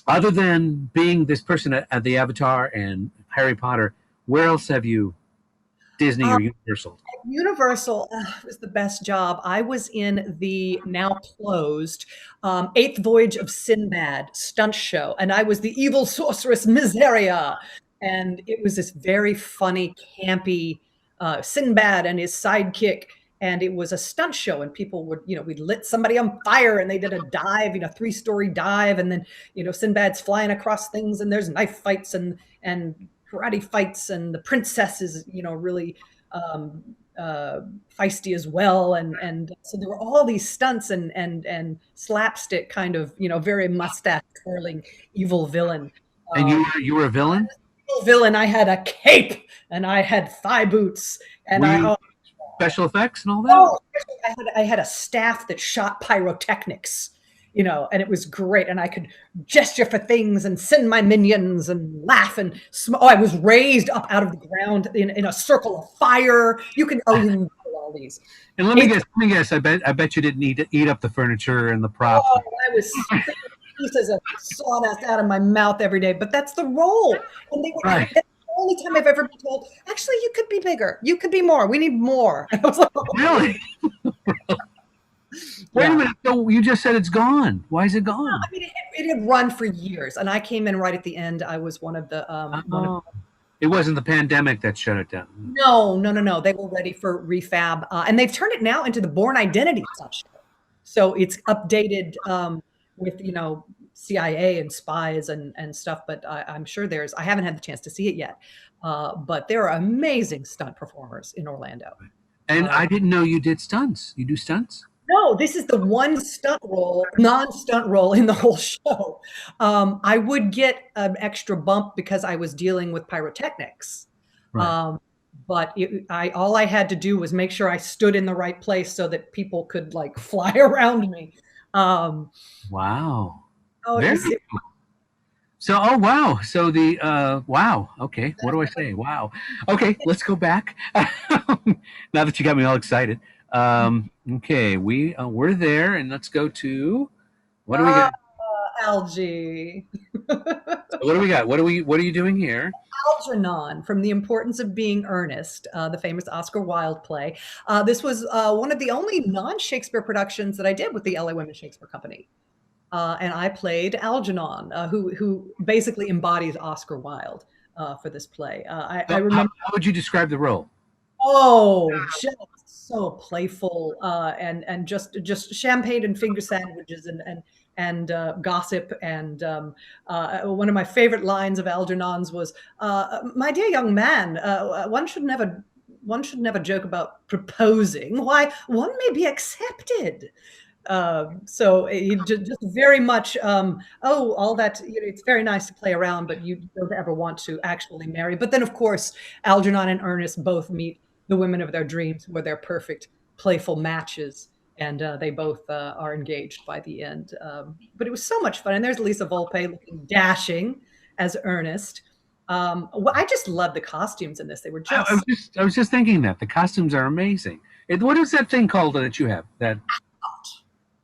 other than being this person at the Avatar and Harry Potter, where else have you Disney or Universal? Universal was the best job. I was in the now closed Eighth Voyage of Sinbad stunt show, and I was the evil sorceress Miseria. And it was this very funny, campy Sinbad and his sidekick. And it was a stunt show, and people would, we lit somebody on fire, and they did a dive, 3-story dive, and then, Sinbad's flying across things, and there's knife fights and karate fights, and the princess is, really um, feisty as well, and so there were all these stunts and slapstick kind of, very mustache twirling evil villain. And you were a villain? Villain. I had a cape and I had thigh boots and special effects and all that? Oh, I had a staff that shot pyrotechnics, and it was great. And I could gesture for things and send my minions and laugh and I was raised up out of the ground in a circle of fire. You can do all these. And let me guess. I bet you didn't eat up the furniture and the props. Oh, I was pieces of sawdust out of my mouth every day, but that's the role. And they were right. That's the only time I've ever been told, actually, you could be bigger. You could be more. We need more. And I was like, oh. Really? Wait a minute. So you just said it's gone. Why is it gone? I mean, it had run for years, and I came in right at the end. I was one of the. It wasn't the pandemic that shut it down. No. They were ready for refab, and they've turned it now into the Bourne Identity show. So it's updated with CIA and spies and stuff. But I'm sure I haven't had the chance to see it yet. But there are amazing stunt performers in Orlando. And I didn't know you did stunts. You do stunts? No, this is the one non-stunt role in the whole show. I would get an extra bump because I was dealing with pyrotechnics. Right. But all I had to do was make sure I stood in the right place so that people could fly around me. Wow. Very cool. So, wow. So wow. Okay. What do I say? Wow. Okay. Let's go back. Now that you got me all excited. Okay. We're there, and let's go to, what do we got? Algae. So what do we got? What are you doing here? Algernon from The Importance of Being Earnest, the famous Oscar Wilde play. This was one of the only non-Shakespeare productions that I did with the LA Women's Shakespeare Company. And I played Algernon, who basically embodies Oscar Wilde for this play. I remember. How would you describe the role? Oh, just so playful and just champagne and finger sandwiches and gossip. And one of my favorite lines of Algernon's was, "My dear young man, one should never joke about proposing. Why, one may be accepted." So it just very much, all that, it's very nice to play around, but you don't ever want to actually marry. But then, of course, Algernon and Ernest both meet the women of their dreams, who are their perfect, playful matches. And they both are engaged by the end. But it was so much fun. And there's Lisa Volpe looking dashing as Ernest. I just love the costumes in this. They were just. I was just thinking that the costumes are amazing. What is that thing called that you have? That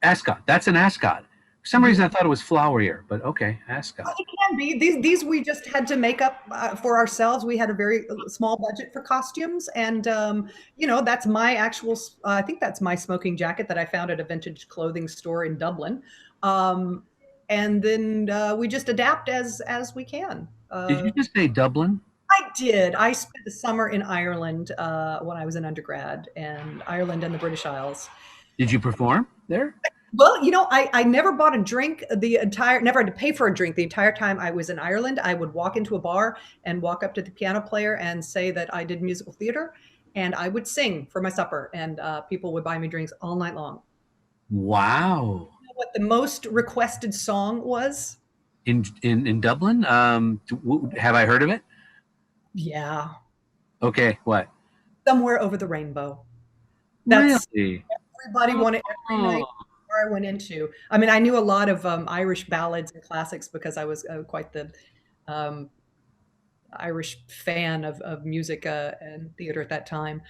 ascot. That's an ascot. For some reason, I thought it was flowerier, but okay, ascot. It can be. These we just had to make up for ourselves. We had a very small budget for costumes, and that's my actual. I think that's my smoking jacket that I found at a vintage clothing store in Dublin, and then we just adapt as we can. Did you just say Dublin? I did. I spent the summer in Ireland when I was an undergrad, and Ireland and the British Isles. Did you perform there? Well, I never bought a drink never had to pay for a drink the entire time I was in Ireland. I would walk into a bar and walk up to the piano player and say that I did musical theater, and I would sing for my supper, and people would buy me drinks all night long. Wow. You know what the most requested song was? In Dublin? Have I heard of it? Yeah, Okay, what? Somewhere Over the Rainbow. That's Really? everybody wanted every night Oh, where I went into. I mean, I knew a lot of Irish ballads and classics because I was quite the um, Irish fan of music and theater at that time.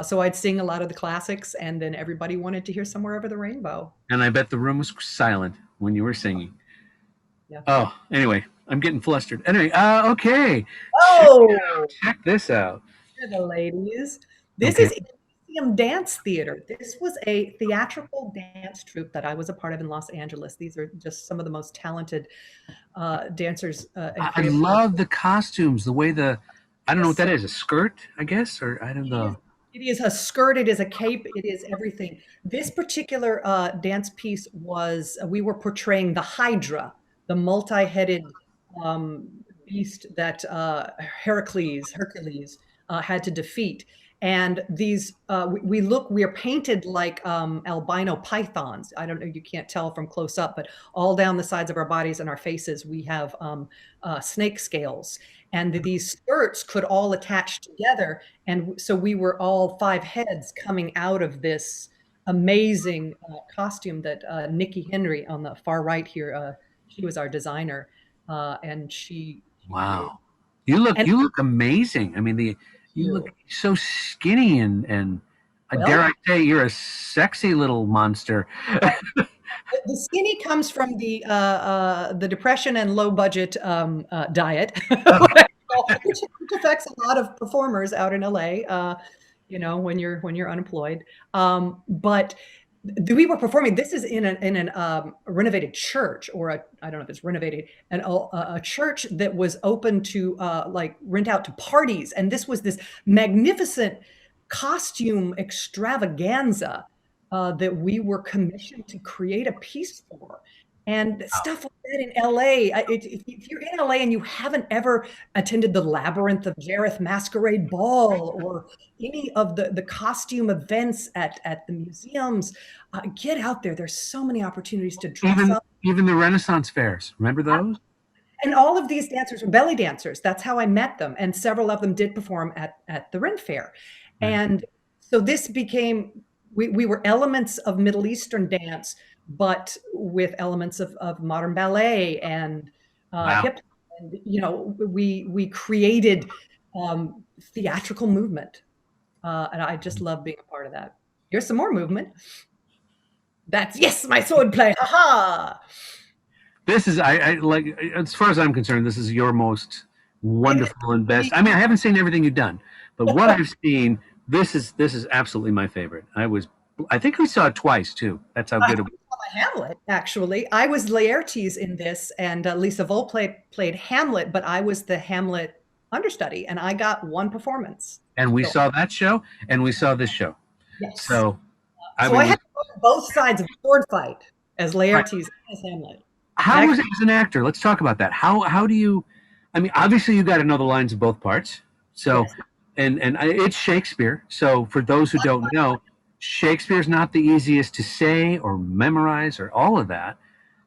So I'd sing a lot of the classics, and then everybody wanted to hear Somewhere Over the Rainbow. and I bet the room was silent when you were singing. Yeah. Oh, anyway, I'm getting flustered. Anyway, okay. Oh, Check this out. here the ladies. This Okay. is Elysium Dance Theater. This was a theatrical dance troupe that I was a part of in Los Angeles. These are just some of the most talented dancers and I creative. love the costumes, the way I don't know what Yes. that is, a skirt, I guess, or I don't It is know. it is a skirt, it is a cape, it is everything. This particular, dance piece was we were portraying the Hydra, the multi-headed, um, beast that, Hercules, had to defeat, and these, we are painted like, albino pythons. I don't know, you can't tell from close up, but all down the sides of our bodies and our faces, we have, snake scales, and these skirts could all attach together, and so we were all 5 heads coming out of this amazing, costume that, Nikki Henry on the far right here, she was our designer, and she created. Wow. And You look amazing. I mean, the you look you. so skinny and dare Well, I say you're a sexy little monster. the skinny comes from the depression and low budget, diet, which affects a lot of performers out in LA, when you're unemployed. But we were performing. This is in a renovated church, or I don't know if it's renovated, a church that was open to like rent out to parties, and this was this magnificent costume extravaganza that we were commissioned to create a piece for. And stuff like that in LA. If you're in LA and you haven't ever attended the Labyrinth of Jareth Masquerade Ball or any of the costume events at the museums, get out there. There's so many opportunities to dress Even up. even the Renaissance fairs. Remember those? And all of these dancers were belly dancers. That's how I met them. And several of them did perform at the Ren Fair. Right. And so this became, we were elements of Middle Eastern dance, but with elements of modern ballet and Wow. hip. And, we created theatrical movement. And I just love being a part of that. Here's some more movement. That's, yes, my sword play. Ha ha. This is I like as far as I'm concerned, this is your most It is. wonderful and best. I mean, I haven't seen everything you've done, but what I've seen, this is absolutely my favorite. I think we saw it twice too. That's how I good it was. saw Hamlet, actually. I was Laertes in this, and Lisa Vol played Hamlet, but I was the Hamlet understudy, and I got one performance. And we So, saw that show and we saw this show. yes. So I So I mean, had to go to both sides of the sword fight as right. Laertes and as Hamlet. How That was it as an actor? Let's talk about that. How do you? I mean, obviously you got to know the lines of both parts. So, yes. it's Shakespeare. So for those who don't know, Shakespeare's not the easiest to say or memorize or all of that.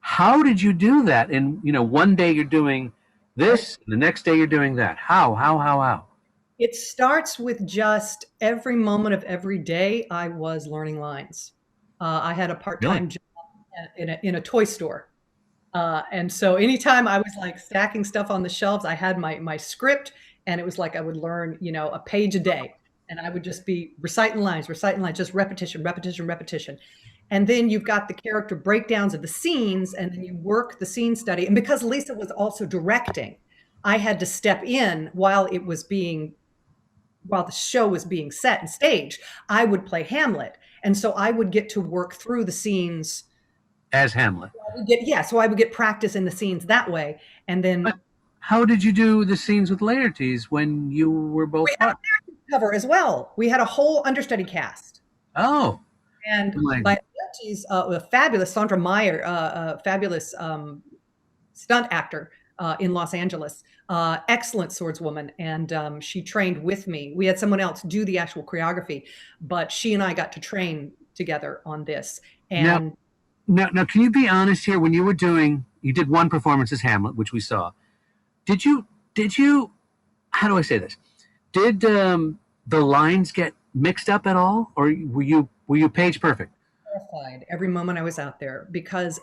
How did you do that? And one day you're doing this, and the next day you're doing that. How? It starts with just every moment of every day I was learning lines. I had a Really? part-time job in a toy store. And so anytime I was like stacking stuff on the shelves, I had my script, and it was like I would learn, a page a day, and I would just be reciting lines, just repetition, repetition, repetition. And then you've got the character breakdowns of the scenes, and then you work the scene study. And because Lisa was also directing, I had to step in while the show was being set and staged. I would play Hamlet, and so I would get to work through the scenes. As Hamlet. So I would get practice in the scenes that way, and But then how did you do the scenes with Laertes when you were we both had a part? cover as well. We had a whole understudy cast. Oh, And Like, my auntie's a fabulous Sandra Meyer, fabulous stunt actor in Los Angeles, excellent swordswoman, and she trained with me. We had someone else do the actual choreography, but she and I got to train together on this. now, And now, can you be honest here? When you were doing, you did one performance as Hamlet, which we saw. Did you? How do I say this? Did the lines get mixed up at all, or were you page perfect? terrified every moment I was out there because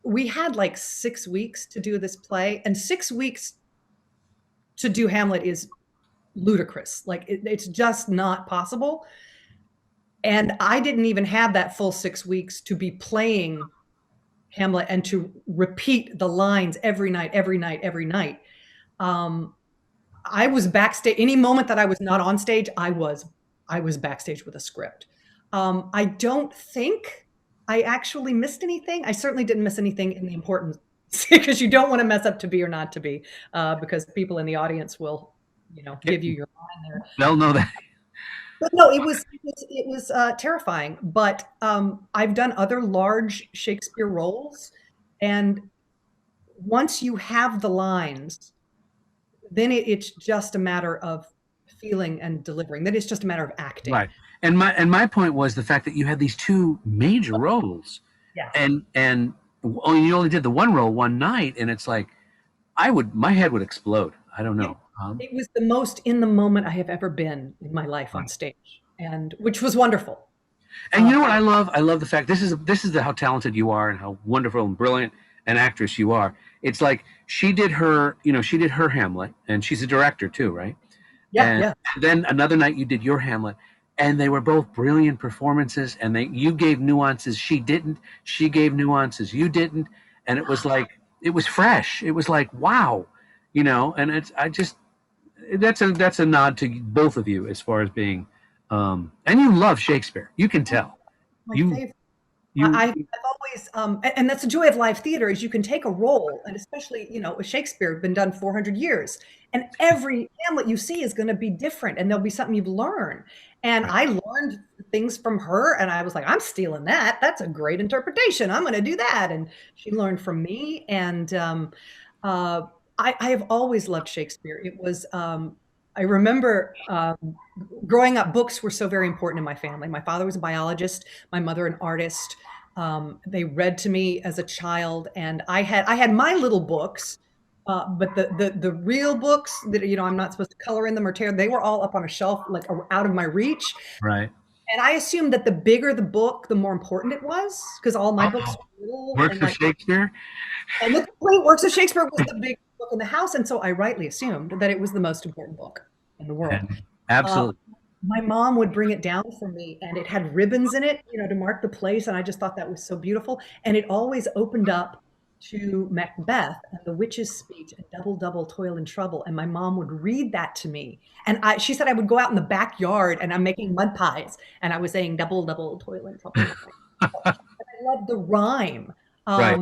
we had like 6 weeks to do this play, and 6 weeks to do Hamlet is ludicrous. Like it's just not possible. And I didn't even have that full 6 weeks to be playing Hamlet and to repeat the lines every night, every night, every night. Um, I was backstage. Any moment that I was not on stage, I was backstage with a script. I don't think I actually missed anything. I certainly didn't miss anything in the important because you don't want to mess up to be or not to be, because people in the audience will, give you your line there. They'll know that. But no, it was terrifying. But I've done other large Shakespeare roles, and once you have the lines, then it's just a matter of feeling and delivering. Then it's just a matter of acting. Right. And my point was the fact that you had these two major roles, Yes. and you only did the one role one night, and it's like my head would explode. I don't It, know. it was the most in the moment I have ever been in my life on Right. stage, and which was wonderful. And you know what I love? I love the fact this is how talented you are and how wonderful and brilliant an actress you are. It's like she did her Hamlet, and she's a director too, right? Yeah, And yeah. then another night you did your Hamlet, and they were both brilliant performances. And you gave nuances, she didn't. She gave nuances, you didn't. And it was like it was fresh. It was like wow, And it's I just that's a nod to both of you as far as being, and you love Shakespeare. You can tell. My You favorite. you I've always, and that's the joy of live theater is you can take a role, and especially, with Shakespeare, been done 400 years, and every Hamlet you see is going to be different, and there'll be something you've learned. And right. I learned things from her, and I was like, I'm stealing that. That's a great interpretation. I'm going to do that. And she learned from me. And uh, I have always loved Shakespeare. I remember growing up, books were so very important in my family. My father was a biologist, my mother an artist. They read to me as a child, and I had my little books, but the real books that I'm not supposed to color in them or tear. They were all up on a shelf, like out of my reach. Right. And I assumed that the bigger the book, the more important it was, because all my books Oh, were little works and of like. Shakespeare. And the complete works of Shakespeare was the big book in the house, and so I rightly assumed that it was the most important book in the world. And Uh, absolutely. my mom would bring it down for me, and it had ribbons in it, to mark the place, and I just thought that was so beautiful. And it always opened up to Macbeth and the witch's speech and double, double, toil and trouble. And my mom would read that to me. And she said I would go out in the backyard and I'm making mud pies, and I was saying double, double, toil and trouble. I love the rhyme. Right.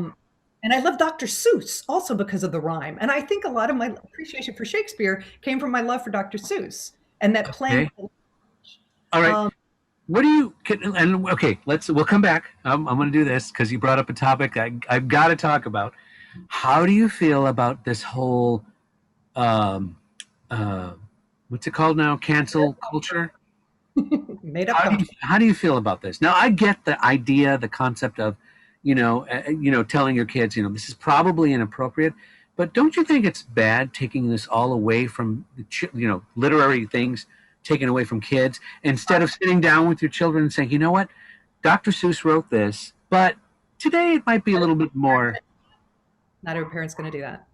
And I love Dr. Seuss also because of the rhyme. And I think a lot of my appreciation for Shakespeare came from my love for Dr. Seuss and that playing. Okay. All right. Um, What do you and okay? We'll come back. I'm going to do this because you brought up a topic I've got to talk about. How do you feel about this whole um, uh, what's it called now? Cancel culture. Made up How do culture. you how do you feel about this? Now I get the idea, the concept of, telling your kids, this is probably inappropriate, but don't you think it's bad taking this all away from literary things, taken away from kids, instead of sitting down with your children and saying, you know what, Dr. Seuss wrote this, but today it might be a little bit more, Not every parent's going to do that.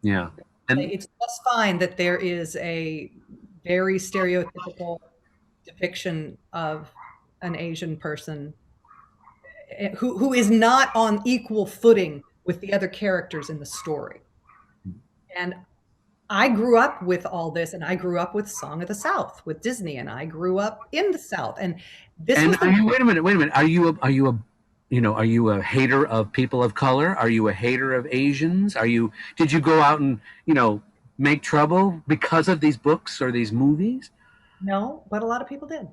yeah, and It's just fine that there is a very stereotypical depiction of an Asian person who is not on equal footing with the other characters in the story. And I grew up with all this, and I grew up with Song of the South with Disney, and I grew up in the South. And this and was the wait a minute, are you a hater of people of color? Are you a hater of Asians? Did you go out and make trouble because of these books or these movies? no, but a lot of people did.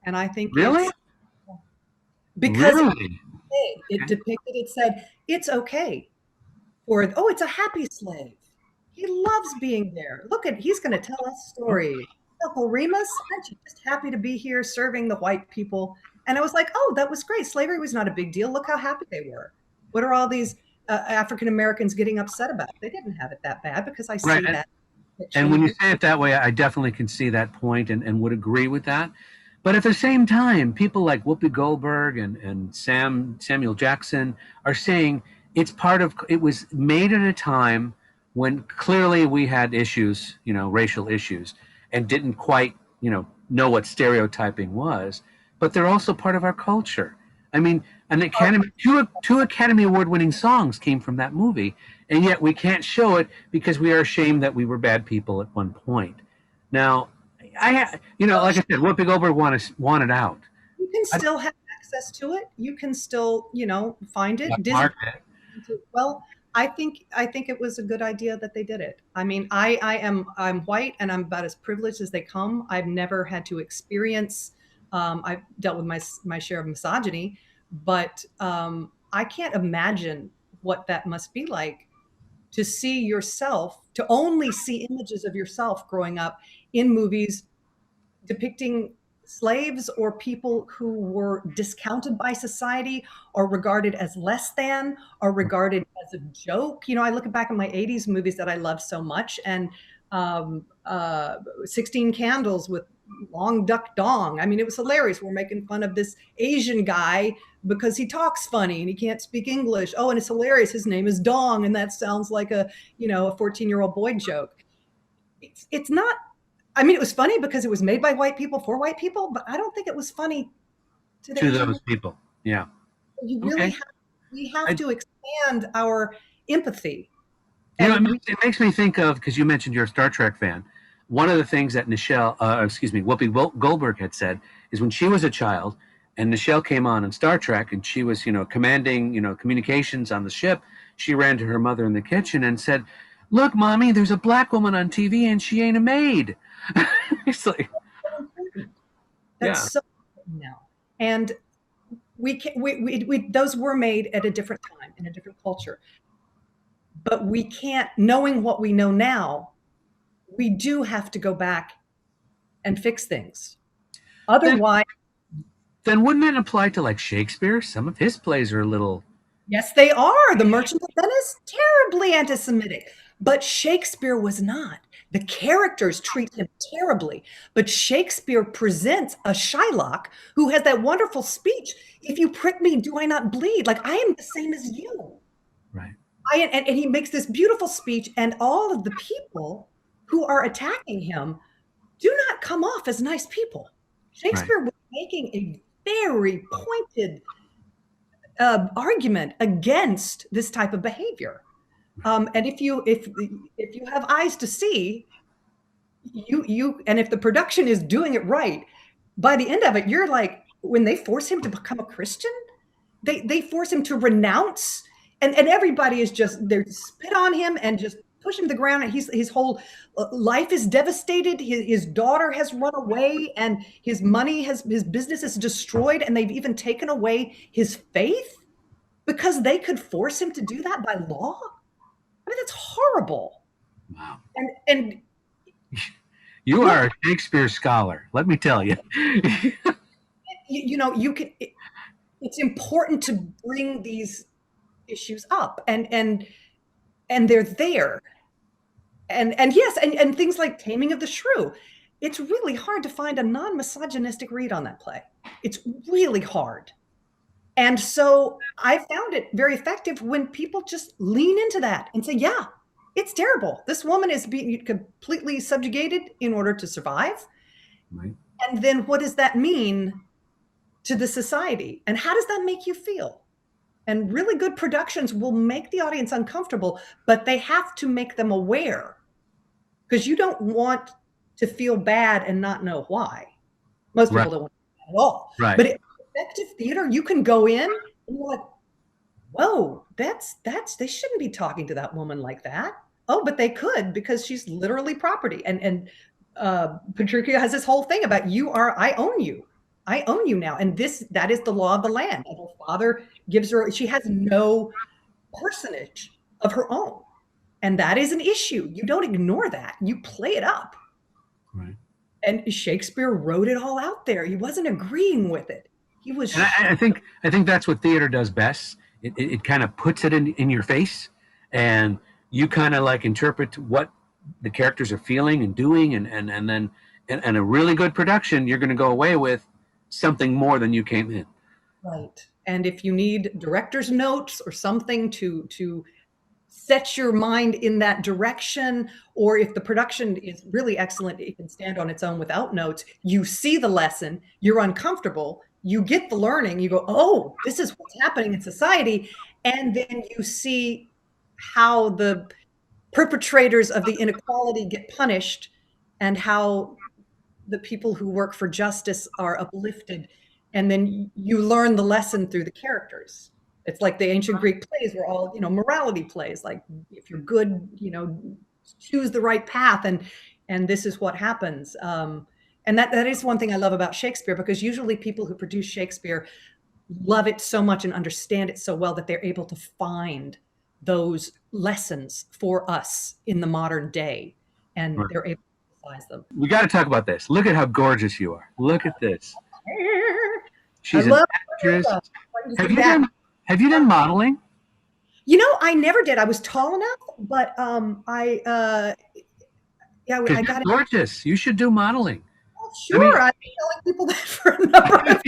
And I think Really? because Really? it depicted, it said, it's okay. Or, oh, it's a happy slave. He loves being there. Look at, he's going to tell us stories. Uncle Remus, aren't you just happy to be here serving the white people? And I was like, oh, that was great. Slavery was not a big deal. Look how happy they were. What are all these African Americans getting upset about? They didn't have it that bad, because I Right. see that. And when you say it that way, I definitely can see that point and would agree with that. But at the same time, people like Whoopi Goldberg and Samuel Jackson are saying it's part of, it was made at a time when clearly we had issues, racial issues, and didn't quite, know what stereotyping was. But they're also part of our culture. I mean, two Academy Award winning songs came from that movie, and yet we can't show it because we are ashamed that we were bad people at one point. Now, like I said, Whoopi Goldberg wanted out. You can still have access to it. You can still, find it. Disney. Market. Well, I think it was a good idea that they did it. I mean, I'm white and I'm about as privileged as they come. I've never had to experience. I've dealt with my share of misogyny, but I can't imagine what that must be like to see yourself, to only see images of yourself growing up in movies depicting slaves or people who were discounted by society or regarded as less than or regarded as a joke. I look back at my 80s movies that I love so much, and 16 Candles with Long Duck Dong. I mean, it was hilarious. We're making fun of this Asian guy because he talks funny and he can't speak English. Oh, and it's hilarious. His name is Dong, and that sounds like a 14-year-old boy joke. It's not. I mean, it was funny because it was made by white people for white people, but I don't think it was funny to those people. Yeah. You really we have to expand our empathy. It makes me think of, because you mentioned you're a Star Trek fan. One of the things that Whoopi Goldberg had said is when she was a child and Nichelle came on in Star Trek and she was, commanding, communications on the ship, she ran to her mother in the kitchen and said, "Look, Mommy, there's a black woman on TV and she ain't a maid." It's like, that's so now, and we those were made at a different time in a different culture, but we can't, knowing what we know now, we do have to go back and fix things. Otherwise, then wouldn't that apply to like Shakespeare? Some of his plays are a little. Yes, they are. The Merchant of Venice, terribly anti-Semitic, but Shakespeare was not. The characters treat him terribly, but Shakespeare presents a Shylock who has that wonderful speech. If you prick me, do I not bleed? Like I am the same as you. Right. And he makes this beautiful speech, and all of the people who are attacking him do not come off as nice people. Shakespeare was making a very pointed argument against this type of behavior. And if you have eyes to see, and if the production is doing it right, by the end of it, you're like, when they force him to become a Christian, they force him to renounce, and everybody is just, they spit on him and just push him to the ground, and his whole life is devastated. His daughter has run away, and his business is destroyed, and they've even taken away his faith because they could force him to do that by law. I mean, that's horrible. Wow. And you are a Shakespeare scholar, let me tell you. You can. It's important to bring these issues up, and they're there. And yes, and things like Taming of the Shrew. It's really hard to find a non-misogynistic read on that play. It's really hard. And so I found it very effective when people just lean into that and say, yeah, it's terrible. This woman is being completely subjugated in order to survive. Right. And then what does that mean to the society? And how does that make you feel? And really good productions will make the audience uncomfortable, but they have to make them aware, because you don't want to feel bad and not know why. Most people don't want to at all. Right. But effective theater, you can go in and you're like, whoa, that's they shouldn't be talking to that woman like that. Oh, but they could, because she's literally property. And Patricia has this whole thing about I own you. I own you now. And that is the law of the land. And her father gives her, she has no personage of her own. And that is an issue. You don't ignore that. You play it up. Right. And Shakespeare wrote it all out there. He wasn't agreeing with it. He was. And I think that's what theater does best. It kind of puts it in your face, and you kind of like interpret what the characters are feeling and doing, and then in a really good production, you're going to go away with something more than you came in. Right. And if you need director's notes or something to set your mind in that direction, or if the production is really excellent, it can stand on its own without notes. You see the lesson, you're uncomfortable, you get the learning, you go, oh, this is what's happening in society. And then you see how the perpetrators of the inequality get punished and how the people who work for justice are uplifted. And then you learn the lesson through the characters. It's like the ancient Greek plays were all, morality plays. Like if you're good, choose the right path, and this is what happens. And that is one thing I love about Shakespeare, because usually people who produce Shakespeare love it so much and understand it so well that they're able to find those lessons for us in the modern day, and they're able to emphasize them. We got to talk about this. Look at how gorgeous you are. Look at this. She's an actress. Have you done modeling? I never did. I was tall enough, but I got gorgeous. You should do modeling. Oh, sure, I've been telling people that for a number of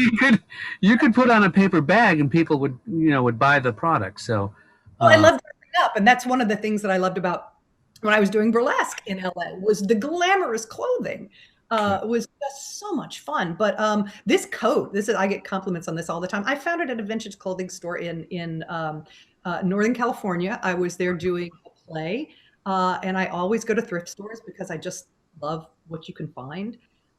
you could put on a paper bag and people would buy the product. So I love dressing up, and that's one of the things that I loved about when I was doing burlesque in LA was the glamorous clothing. It was just so much fun. But this coat, I get compliments on this all the time. I found it at a vintage clothing store in Northern California. I was there doing a play, and I always go to thrift stores because I just love what you can find.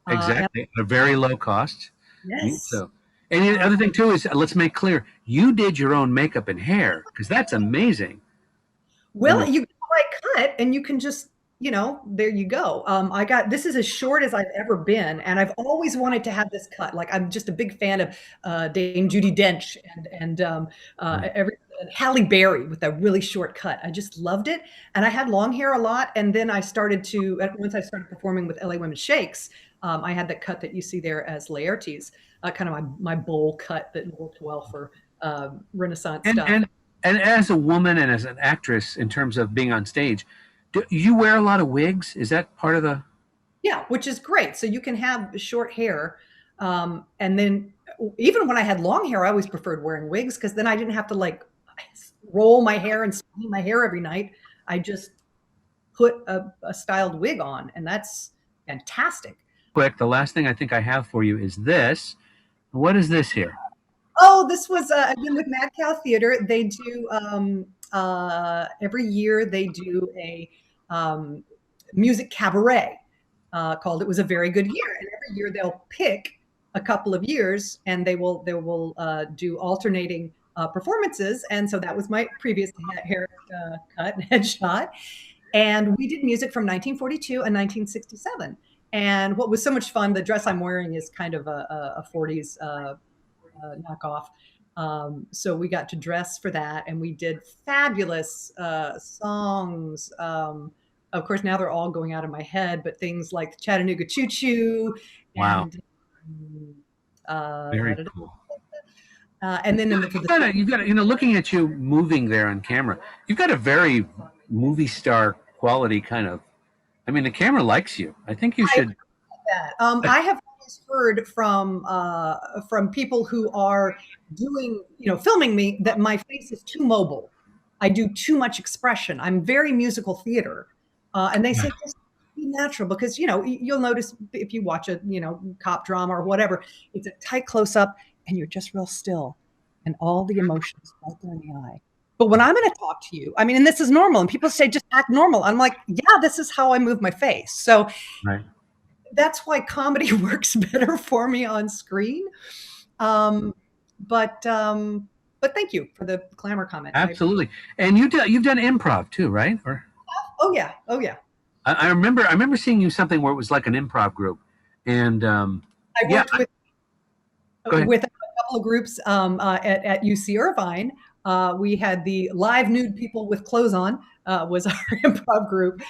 Exactly, at a very low cost. Yes. So, and the other thing too is, let's make clear, you did your own makeup and hair, because that's amazing. Well, you get the right cut, and you can just, there you go. This is as short as I've ever been, and I've always wanted to have this cut. Like, I'm just a big fan of Dame Judi Dench and Halle Berry with a really short cut. I just loved it, and I had long hair a lot. And then once I started performing with LA Women Shakes, I had that cut that you see there as Laertes, kind of my bowl cut that worked well for Renaissance stuff. And as a woman and as an actress, in terms of being on stage, do you wear a lot of wigs? Is that part of the? Yeah, which is great. So you can have short hair. And then even when I had long hair, I always preferred wearing wigs, because then I didn't have to roll my hair and spin my hair every night. I just put a styled wig on, and that's fantastic. Quick, the last thing I think I have for you is this. What is this here? Oh, this was again with Mad Cow Theater. They do every year they do a music cabaret called "It Was a Very Good Year," and every year they'll pick a couple of years, and they will do alternating performances. And so that was my previous hair cut and headshot, and we did music from 1942 and 1967. And what was so much fun, the dress I'm wearing is kind of a 40s knockoff. So we got to dress for that, and we did fabulous songs. Of course, now they're all going out of my head, but things like Chattanooga Choo Choo. Wow. And, very cool. And then you've got looking at you moving there on camera, you've got a very movie star quality kind of. I mean, the camera likes you. I think you should. I have always heard from people who are doing, filming me, that my face is too mobile. I do too much expression. I'm very musical theater, and they say just be natural, because you'll notice if you watch a cop drama or whatever, it's a tight close up, and you're just real still, and all the emotions right there in the eye. But when I'm going to talk to you, and this is normal, and people say, just act normal. I'm like, yeah, this is how I move my face. So that's why comedy works better for me on screen. But thank you for the glamour comment. Absolutely. And you've done improv too, right? Or? Oh yeah. I remember seeing you something where it was like an improv group. And I worked with Go ahead. with a couple of groups at UC Irvine. We had the live nude people with clothes on was our improv group.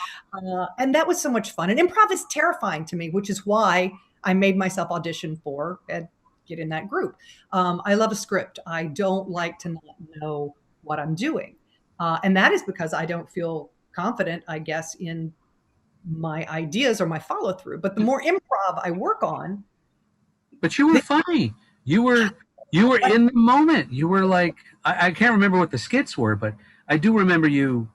And that was so much fun. And improv is terrifying to me, which is why I made myself audition for and get in that group. I love a script. I don't like to not know what I'm doing. And that is because I don't feel confident, I guess, in my ideas or my follow through. But the more improv I work on. But you were funny. You were in the moment. You were like, I can't remember what the skits were, but I do remember you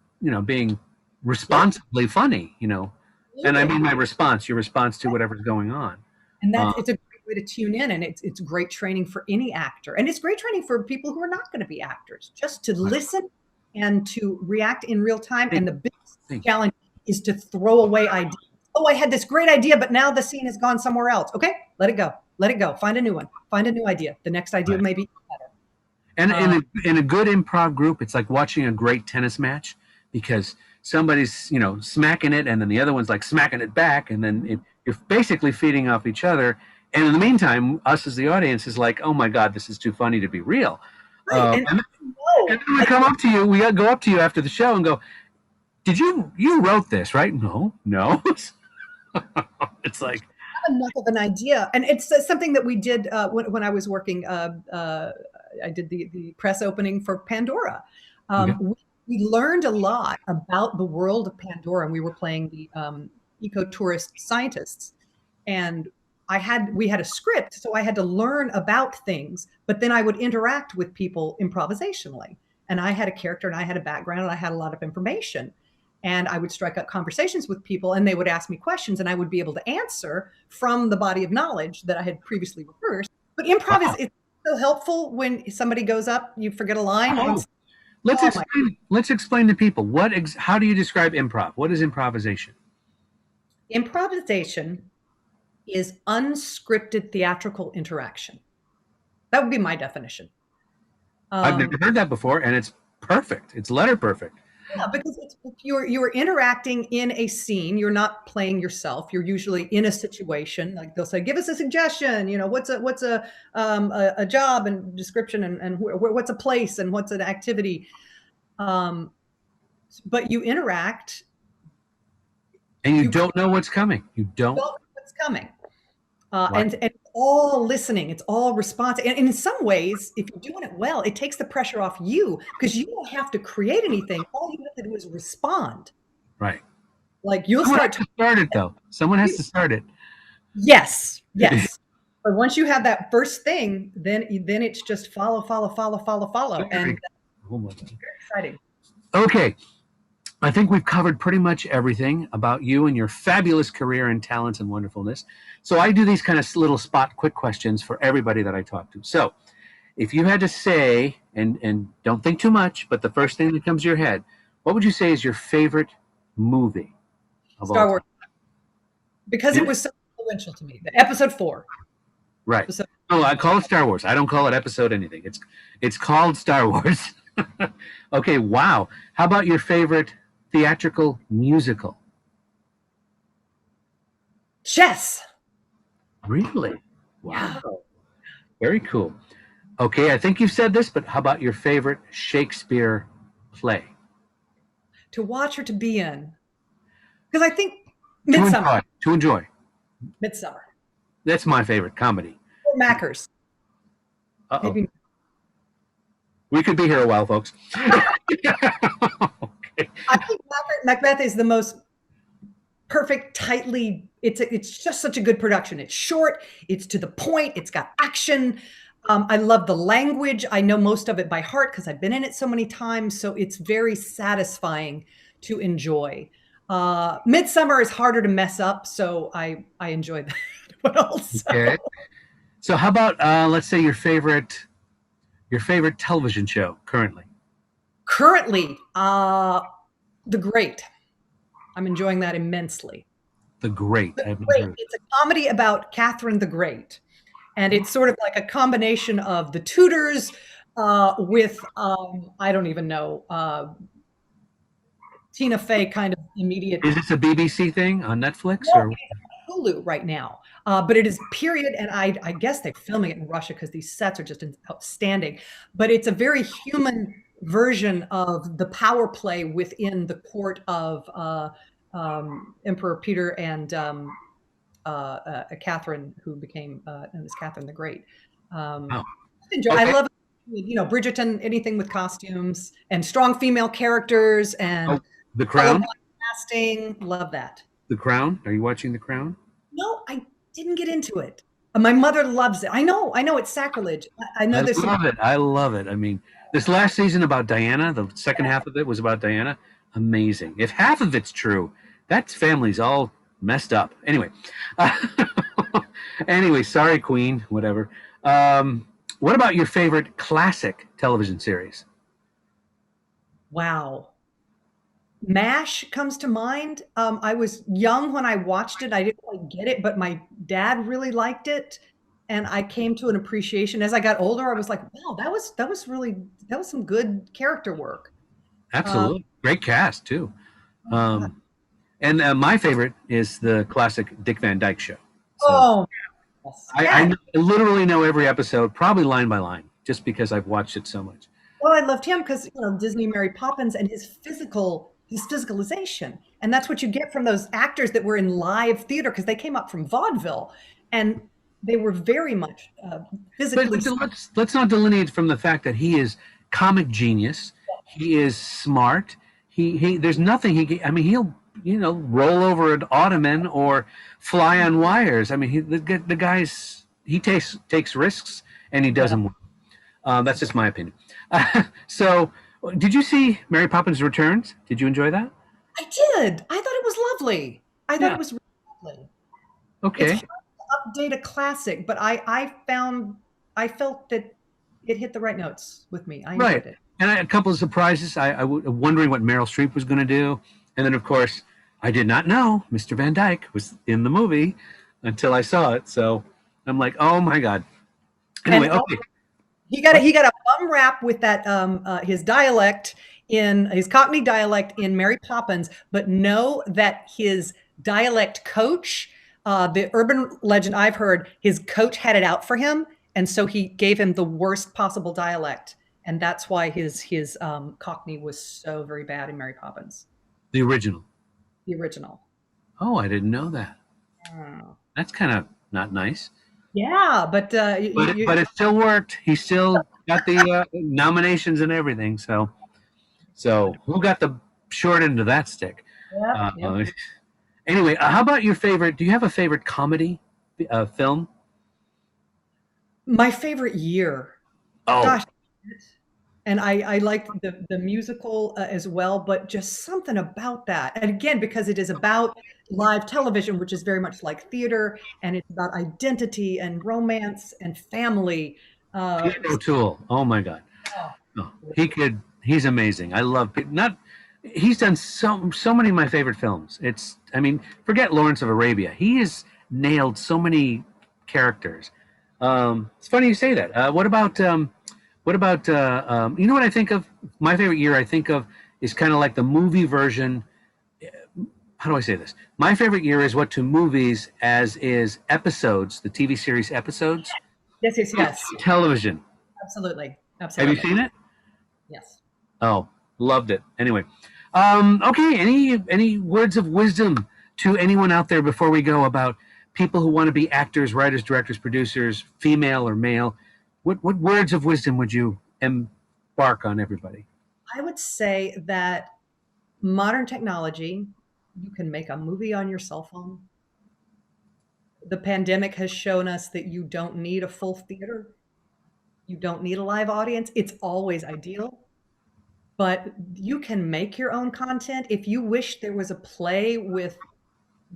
being responsibly funny, and I mean your response to whatever's going on. And it's a great way to tune in, and it's great training for any actor. And it's great training for people who are not going to be actors, just to listen and to react in real time. And the biggest challenge is to throw away ideas. Oh, I had this great idea, but now the scene has gone somewhere else. Okay, let it go. Let it go. Find a new one. Find a new idea. The next idea may be better. And in a good improv group, it's like watching a great tennis match, because somebody's smacking it, and then the other one's like smacking it back, and then you're basically feeding off each other. And in the meantime, us as the audience is like, oh my God, this is too funny to be real. Right. And then we come up to you. We go up to you after the show and go, "Did you wrote this, right?" No. It's like enough of an idea, and it's something that we did when I was working. I did the press opening for Pandora. We learned a lot about the world of Pandora, and we were playing the eco-tourist scientists. And we had a script, so I had to learn about things, but then I would interact with people improvisationally. And I had a character, and I had a background, and I had a lot of information. And I would strike up conversations with people, and they would ask me questions, and I would be able to answer from the body of knowledge that I had previously rehearsed. But improv is so helpful when somebody goes up, you forget a line. Let's explain to people how do you describe improv? What is improvisation? Improvisation is unscripted theatrical interaction. That would be my definition. I've never heard that before, and it's perfect. It's letter perfect. Yeah, because you're interacting in a scene. You're not playing yourself. You're usually in a situation. Like they'll say, "Give us a suggestion." What's a job and description, and what's a place and what's an activity. But you interact, and you don't know what's coming. You don't know what's coming, and it's all listening. It's all response. And in some ways, if you're doing it well, it takes the pressure off you, because you don't have to create anything. All you have to do is respond. Right. Like you'll start it though. Someone has to start it. Yes. But once you have that first thing, then it's just follow, and very exciting. Okay. I think we've covered pretty much everything about you and your fabulous career and talents and wonderfulness. So I do these kind of little quick questions for everybody that I talk to. So if you had to say, and don't think too much, but the first thing that comes to your head, what would you say is your favorite movie of Star all Wars. time? Because it was so influential to me. Episode 4. Right. Oh, I call it Star Wars. I don't call it episode anything. It's called Star Wars. Okay, wow. How about your favorite theatrical musical? Chess. Really? Wow. Very cool. Okay, I think you've said this, but how about your favorite Shakespeare play? To watch or to be in? Because I think Midsummer. To enjoy. Midsummer. That's my favorite comedy. Or Mackers. Maybe. We could be here a while, folks. Okay. I think Macbeth is the most perfect, tightly. It's just such a good production. It's short. It's to the point. It's got action. I love the language. I know most of it by heart because I've been in it so many times. So it's very satisfying to enjoy. Midsummer is harder to mess up, so I enjoy that. What else? Okay. So how about let's say your favorite television show currently? Currently, The Great. I'm enjoying that immensely. The Great. It's a comedy about Catherine the Great. And it's sort of like a combination of The Tudors with, I don't even know, Tina Fey kind of immediate. Is this a BBC thing on Netflix? No, or? Hulu right now, but it is period, and I guess they're filming it in Russia because these sets are just outstanding. But it's a very human version of the power play within the court of Emperor Peter and Catherine, who became known as Catherine the Great. Oh, Enjoy. I okay. love, Bridgerton, anything with costumes and strong female characters Oh, and The colorblind Crown. casting. Love that. The Crown. Are you watching The Crown? No, I didn't get into it. My mother loves it. I know it's sacrilege. I know I there's some. love it. I love it. I mean, this last season about Diana, the second half of it was about Diana. Amazing. If half of it's true, that family's all messed up. Anyway, anyway, sorry, Queen. Whatever. What about your favorite classic television series? Wow. MASH comes to mind. I was young when I watched it. I didn't quite get it, but my dad really liked it, and I came to an appreciation. As I got older, I was like, "Wow, that was some good character work." Um, Absolutely. Great cast, too. yeah. Um, and my favorite is the classic Dick Van Dyke Show. So Oh, yes. I Yeah. literally know every episode, probably line by line, just because I've watched it so much. Well, I loved him because Disney married Poppins and his physicalization, and that's what you get from those actors that were in live theater because they came up from vaudeville, and they were very much physically. But let's not delineate from the fact that he is comic genius. He is smart. He there's nothing I mean, he'll roll over an ottoman or fly on wires. I mean, the guy's he takes risks and he does Yeah, them well. That's just my opinion. So, did you see Mary Poppins Returns? Did you enjoy that? I did. I thought it was lovely. I thought Yeah. it was really lovely. It's Okay. hard to update a classic, but I felt that it hit the right notes with me. I Right. enjoyed it. And a couple of surprises. I was wondering what Meryl Streep was going to do. And then, of course, I did not know Mr. Van Dyke was in the movie until I saw it. So I'm like, oh my God. Anyway, And okay. he got a bum rap with that his dialect in his Cockney dialect in Mary Poppins, but know that his dialect coach, the urban legend I've heard, his coach had it out for him, and so he gave him the worst possible dialect, and that's why his Cockney was so very bad in Mary Poppins, The original. the original. Oh, I didn't know that. Oh. That's kind of not nice. Yeah, but But it still worked. He still got the nominations and everything. So who got the short end of that stick? yeah, yeah. Uh, anyway, how about your favorite? Do you have a favorite comedy film? My favorite year. Oh, Gosh, and I liked the musical as well, but just something about that. And again, because it is about live television, which is very much like theater, and it's about identity and romance and family. Peter O'Toole. Oh my God. Oh, Oh, he's amazing. I love not he's done so many of my favorite films. I mean, forget Lawrence of Arabia. He has nailed so many characters. It's funny you say that. What about you know what I think of? My favorite year I think of is kind of like the movie version. How do I say this? My favorite year is what to movies as is episodes, the TV series episodes, yes, yes, yes. television. Absolutely. Have you Absolutely. seen it? Yes. Oh, loved it. Anyway, okay. Any words of wisdom to anyone out there before we go about people who want to be actors, writers, directors, producers, female or male? What words of wisdom would you embark on everybody? I would say that modern technology, you can make a movie on your cell phone. The pandemic has shown us that you don't need a full theater. You don't need a live audience. It's always ideal, but you can make your own content. If you wish there was a play with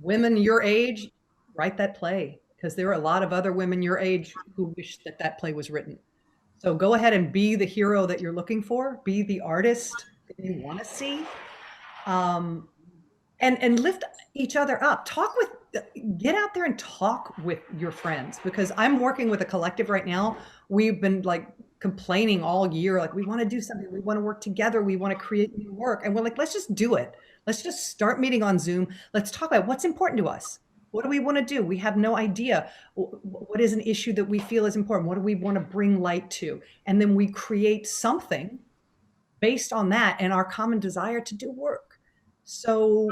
women your age, write that play because there are a lot of other women your age who wish that that play was written. So go ahead and be the hero that you're looking for, be the artist that you want to see. Um, and lift each other up. Get out there and talk with your friends because I'm working with a collective right now. We've been like complaining all year, like we want to do something, we want to work together, we want to create new work, and we're like, let's just do it. Let's just start meeting on Zoom. Let's talk about what's important to us. What do we want to do? We have no idea. What is an issue that we feel is important? What do we want to bring light to? And then we create something based on that and our common desire to do work. So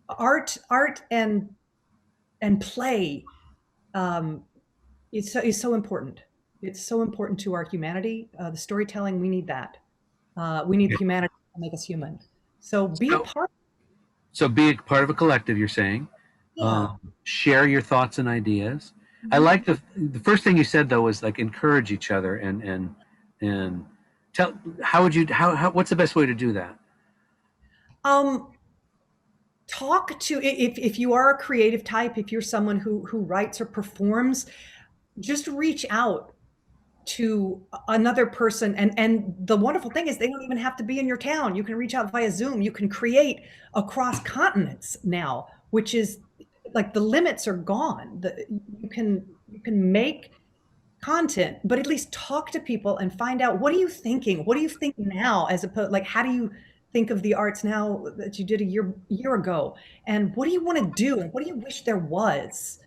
art and play um, is so important. It's so important to our humanity. The storytelling, we need that. We need the humanity to make us human. So be a So, part. so be a part of a collective, you're saying. Yeah. Share your thoughts and ideas. I Mhm. like the first thing you said though was like encourage each other and tell how would you how what's the best way to do that? Um, talk to if you are a creative type, if you're someone who writes or performs, just reach out to another person. And the wonderful thing is they don't even have to be in your town. You can reach out via Zoom. You can create across continents now, which is like the limits are gone. You can make content, but at least talk to people and find out, what are you thinking? What do you think now, as opposed, like, how do you think of the arts now that you did a year ago? And what do you want to do? And what do you wish there was?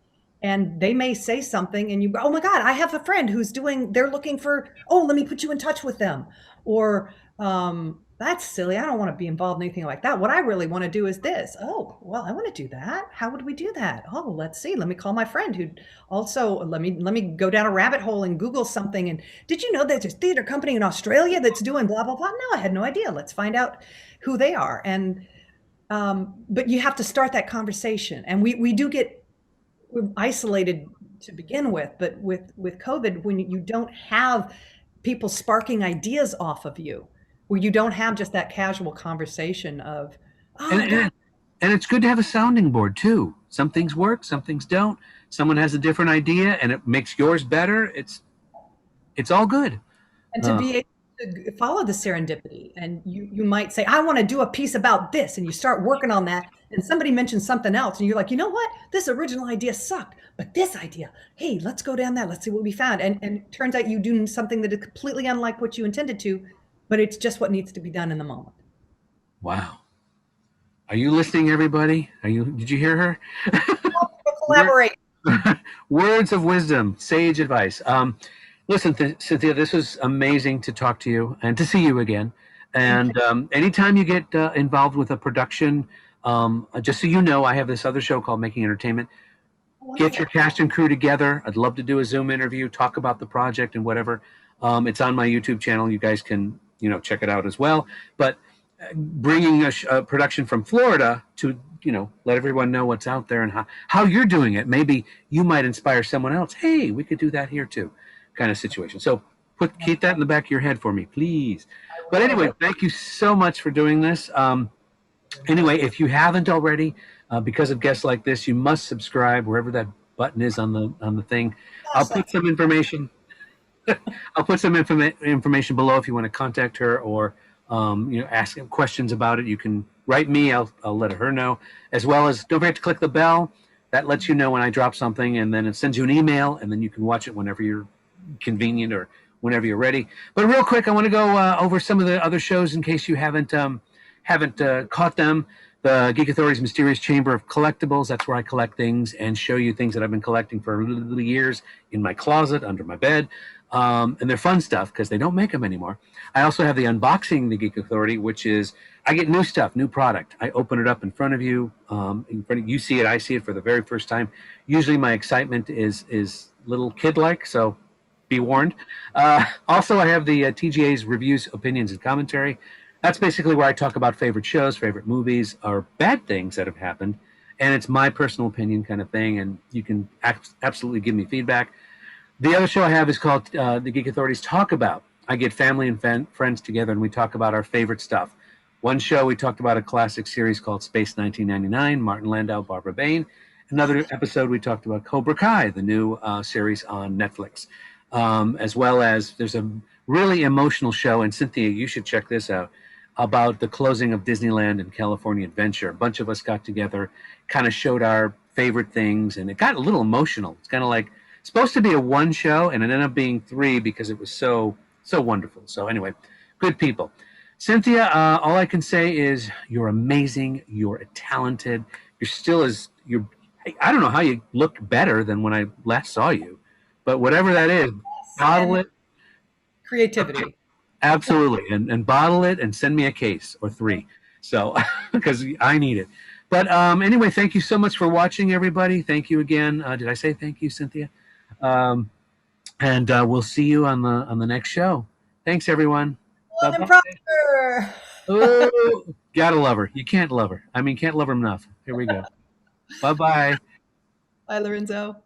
And they may say something and you go, oh my God, I have a friend who's doing, they're looking for, oh, let me put you in touch with them. Or that's silly. I don't want to be involved in anything like that. What I really want to do is this. Oh, well, I want to do that. How would we do that? Oh, let's see. Let me call my friend who also, let me go down a rabbit hole and Google something. And did you know that there's a theater company in Australia that's doing blah blah blah? No, I had no idea. Let's find out who they are. And but you have to start that conversation. And we do get, we're isolated to begin with, but with COVID, when you don't have people sparking ideas off of you, where you don't have just that casual conversation of, oh And, my God. and it's good to have a sounding board too. Some things work, some things don't. Someone has a different idea and it makes yours better. It's all good. And to Uh, be able to follow the serendipity. And you might say, I want to do a piece about this. And you start working on that. And somebody mentions something else. And you're like, you know what? This original idea sucked. But this idea, hey, let's go down that. Let's see what we found. And it turns out you do something that is completely unlike what you intended to, but it's just what needs to be done in the moment. wow. Are you listening, everybody? Did you hear her? Word, Collaborate. words of wisdom, sage advice. Listen, Cynthia, this was amazing to talk to you and to see you again. And anytime you get involved with a production, just so you know, I have this other show called Making Entertainment. Get your Wonderful. cast and crew together. I'd love to do a Zoom interview, talk about the project and whatever. It's on my YouTube channel. You guys can, check it out as well. But bringing a production from Florida to, let everyone know what's out there and how you're doing it. Maybe you might inspire someone else. Hey, we could do that here too, kind of situation. So keep that in the back of your head for me, please. But anyway, thank you so much for doing this. Anyway, if you haven't already, because of guests like this, you must subscribe wherever that button is on the thing. I'll Gosh, put that's some information. I'll put some information below if you want to contact her or ask questions about it. You can write me. I'll let her know. As well as don't forget to click the bell. That lets you know when I drop something, and then it sends you an email, and then you can watch it whenever you're convenient or whenever you're ready. But real quick, I want to go over some of the other shows in case you haven't caught them. The Geek Authority's Mysterious Chamber of Collectibles. That's where I collect things and show you things that I've been collecting for little years in my closet, under my bed. And they're fun stuff because they don't make them anymore. I also have the Unboxing the Geek Authority, which is I get new stuff, new product. I open it up in front of you. You see it, I see it for the very first time. Usually my excitement is little kid-like, so be warned. Also, I have the TGA's Reviews, Opinions, and Commentary. That's basically where I talk about favorite shows, favorite movies, or bad things that have happened. And it's my personal opinion kind of thing, and you can absolutely give me feedback. The other show I have is called The Geek Authorities Talk About. I get family and friends together, and we talk about our favorite stuff. One show, we talked about a classic series called Space 1999, Martin Landau, Barbara Bain. Another episode, we talked about Cobra Kai, the new series on Netflix. As well as there's a really emotional show, and Cynthia, you should check this out, about the closing of Disneyland and California Adventure. A bunch of us got together, kind of showed our favorite things, and it got a little emotional. It's kind of like supposed to be a one show, and it ended up being three because it was so wonderful. So anyway, good people. Cynthia, all I can say is you're amazing. You're talented. you're still as you're. I don't know how you look better than when I last saw you, but whatever that is, bottle And it. creativity. Absolutely, and bottle it and send me a case or three. So because I need it. But anyway, thank you so much for watching, everybody. Thank you again. Did I say thank you, Cynthia? Um, and we'll see you on the next show. Thanks, everyone. Bye Love and bye. prosper. Oh, gotta love her. You can't love her. I mean, can't love her enough. Here we go. Bye bye. Bye, Lorenzo.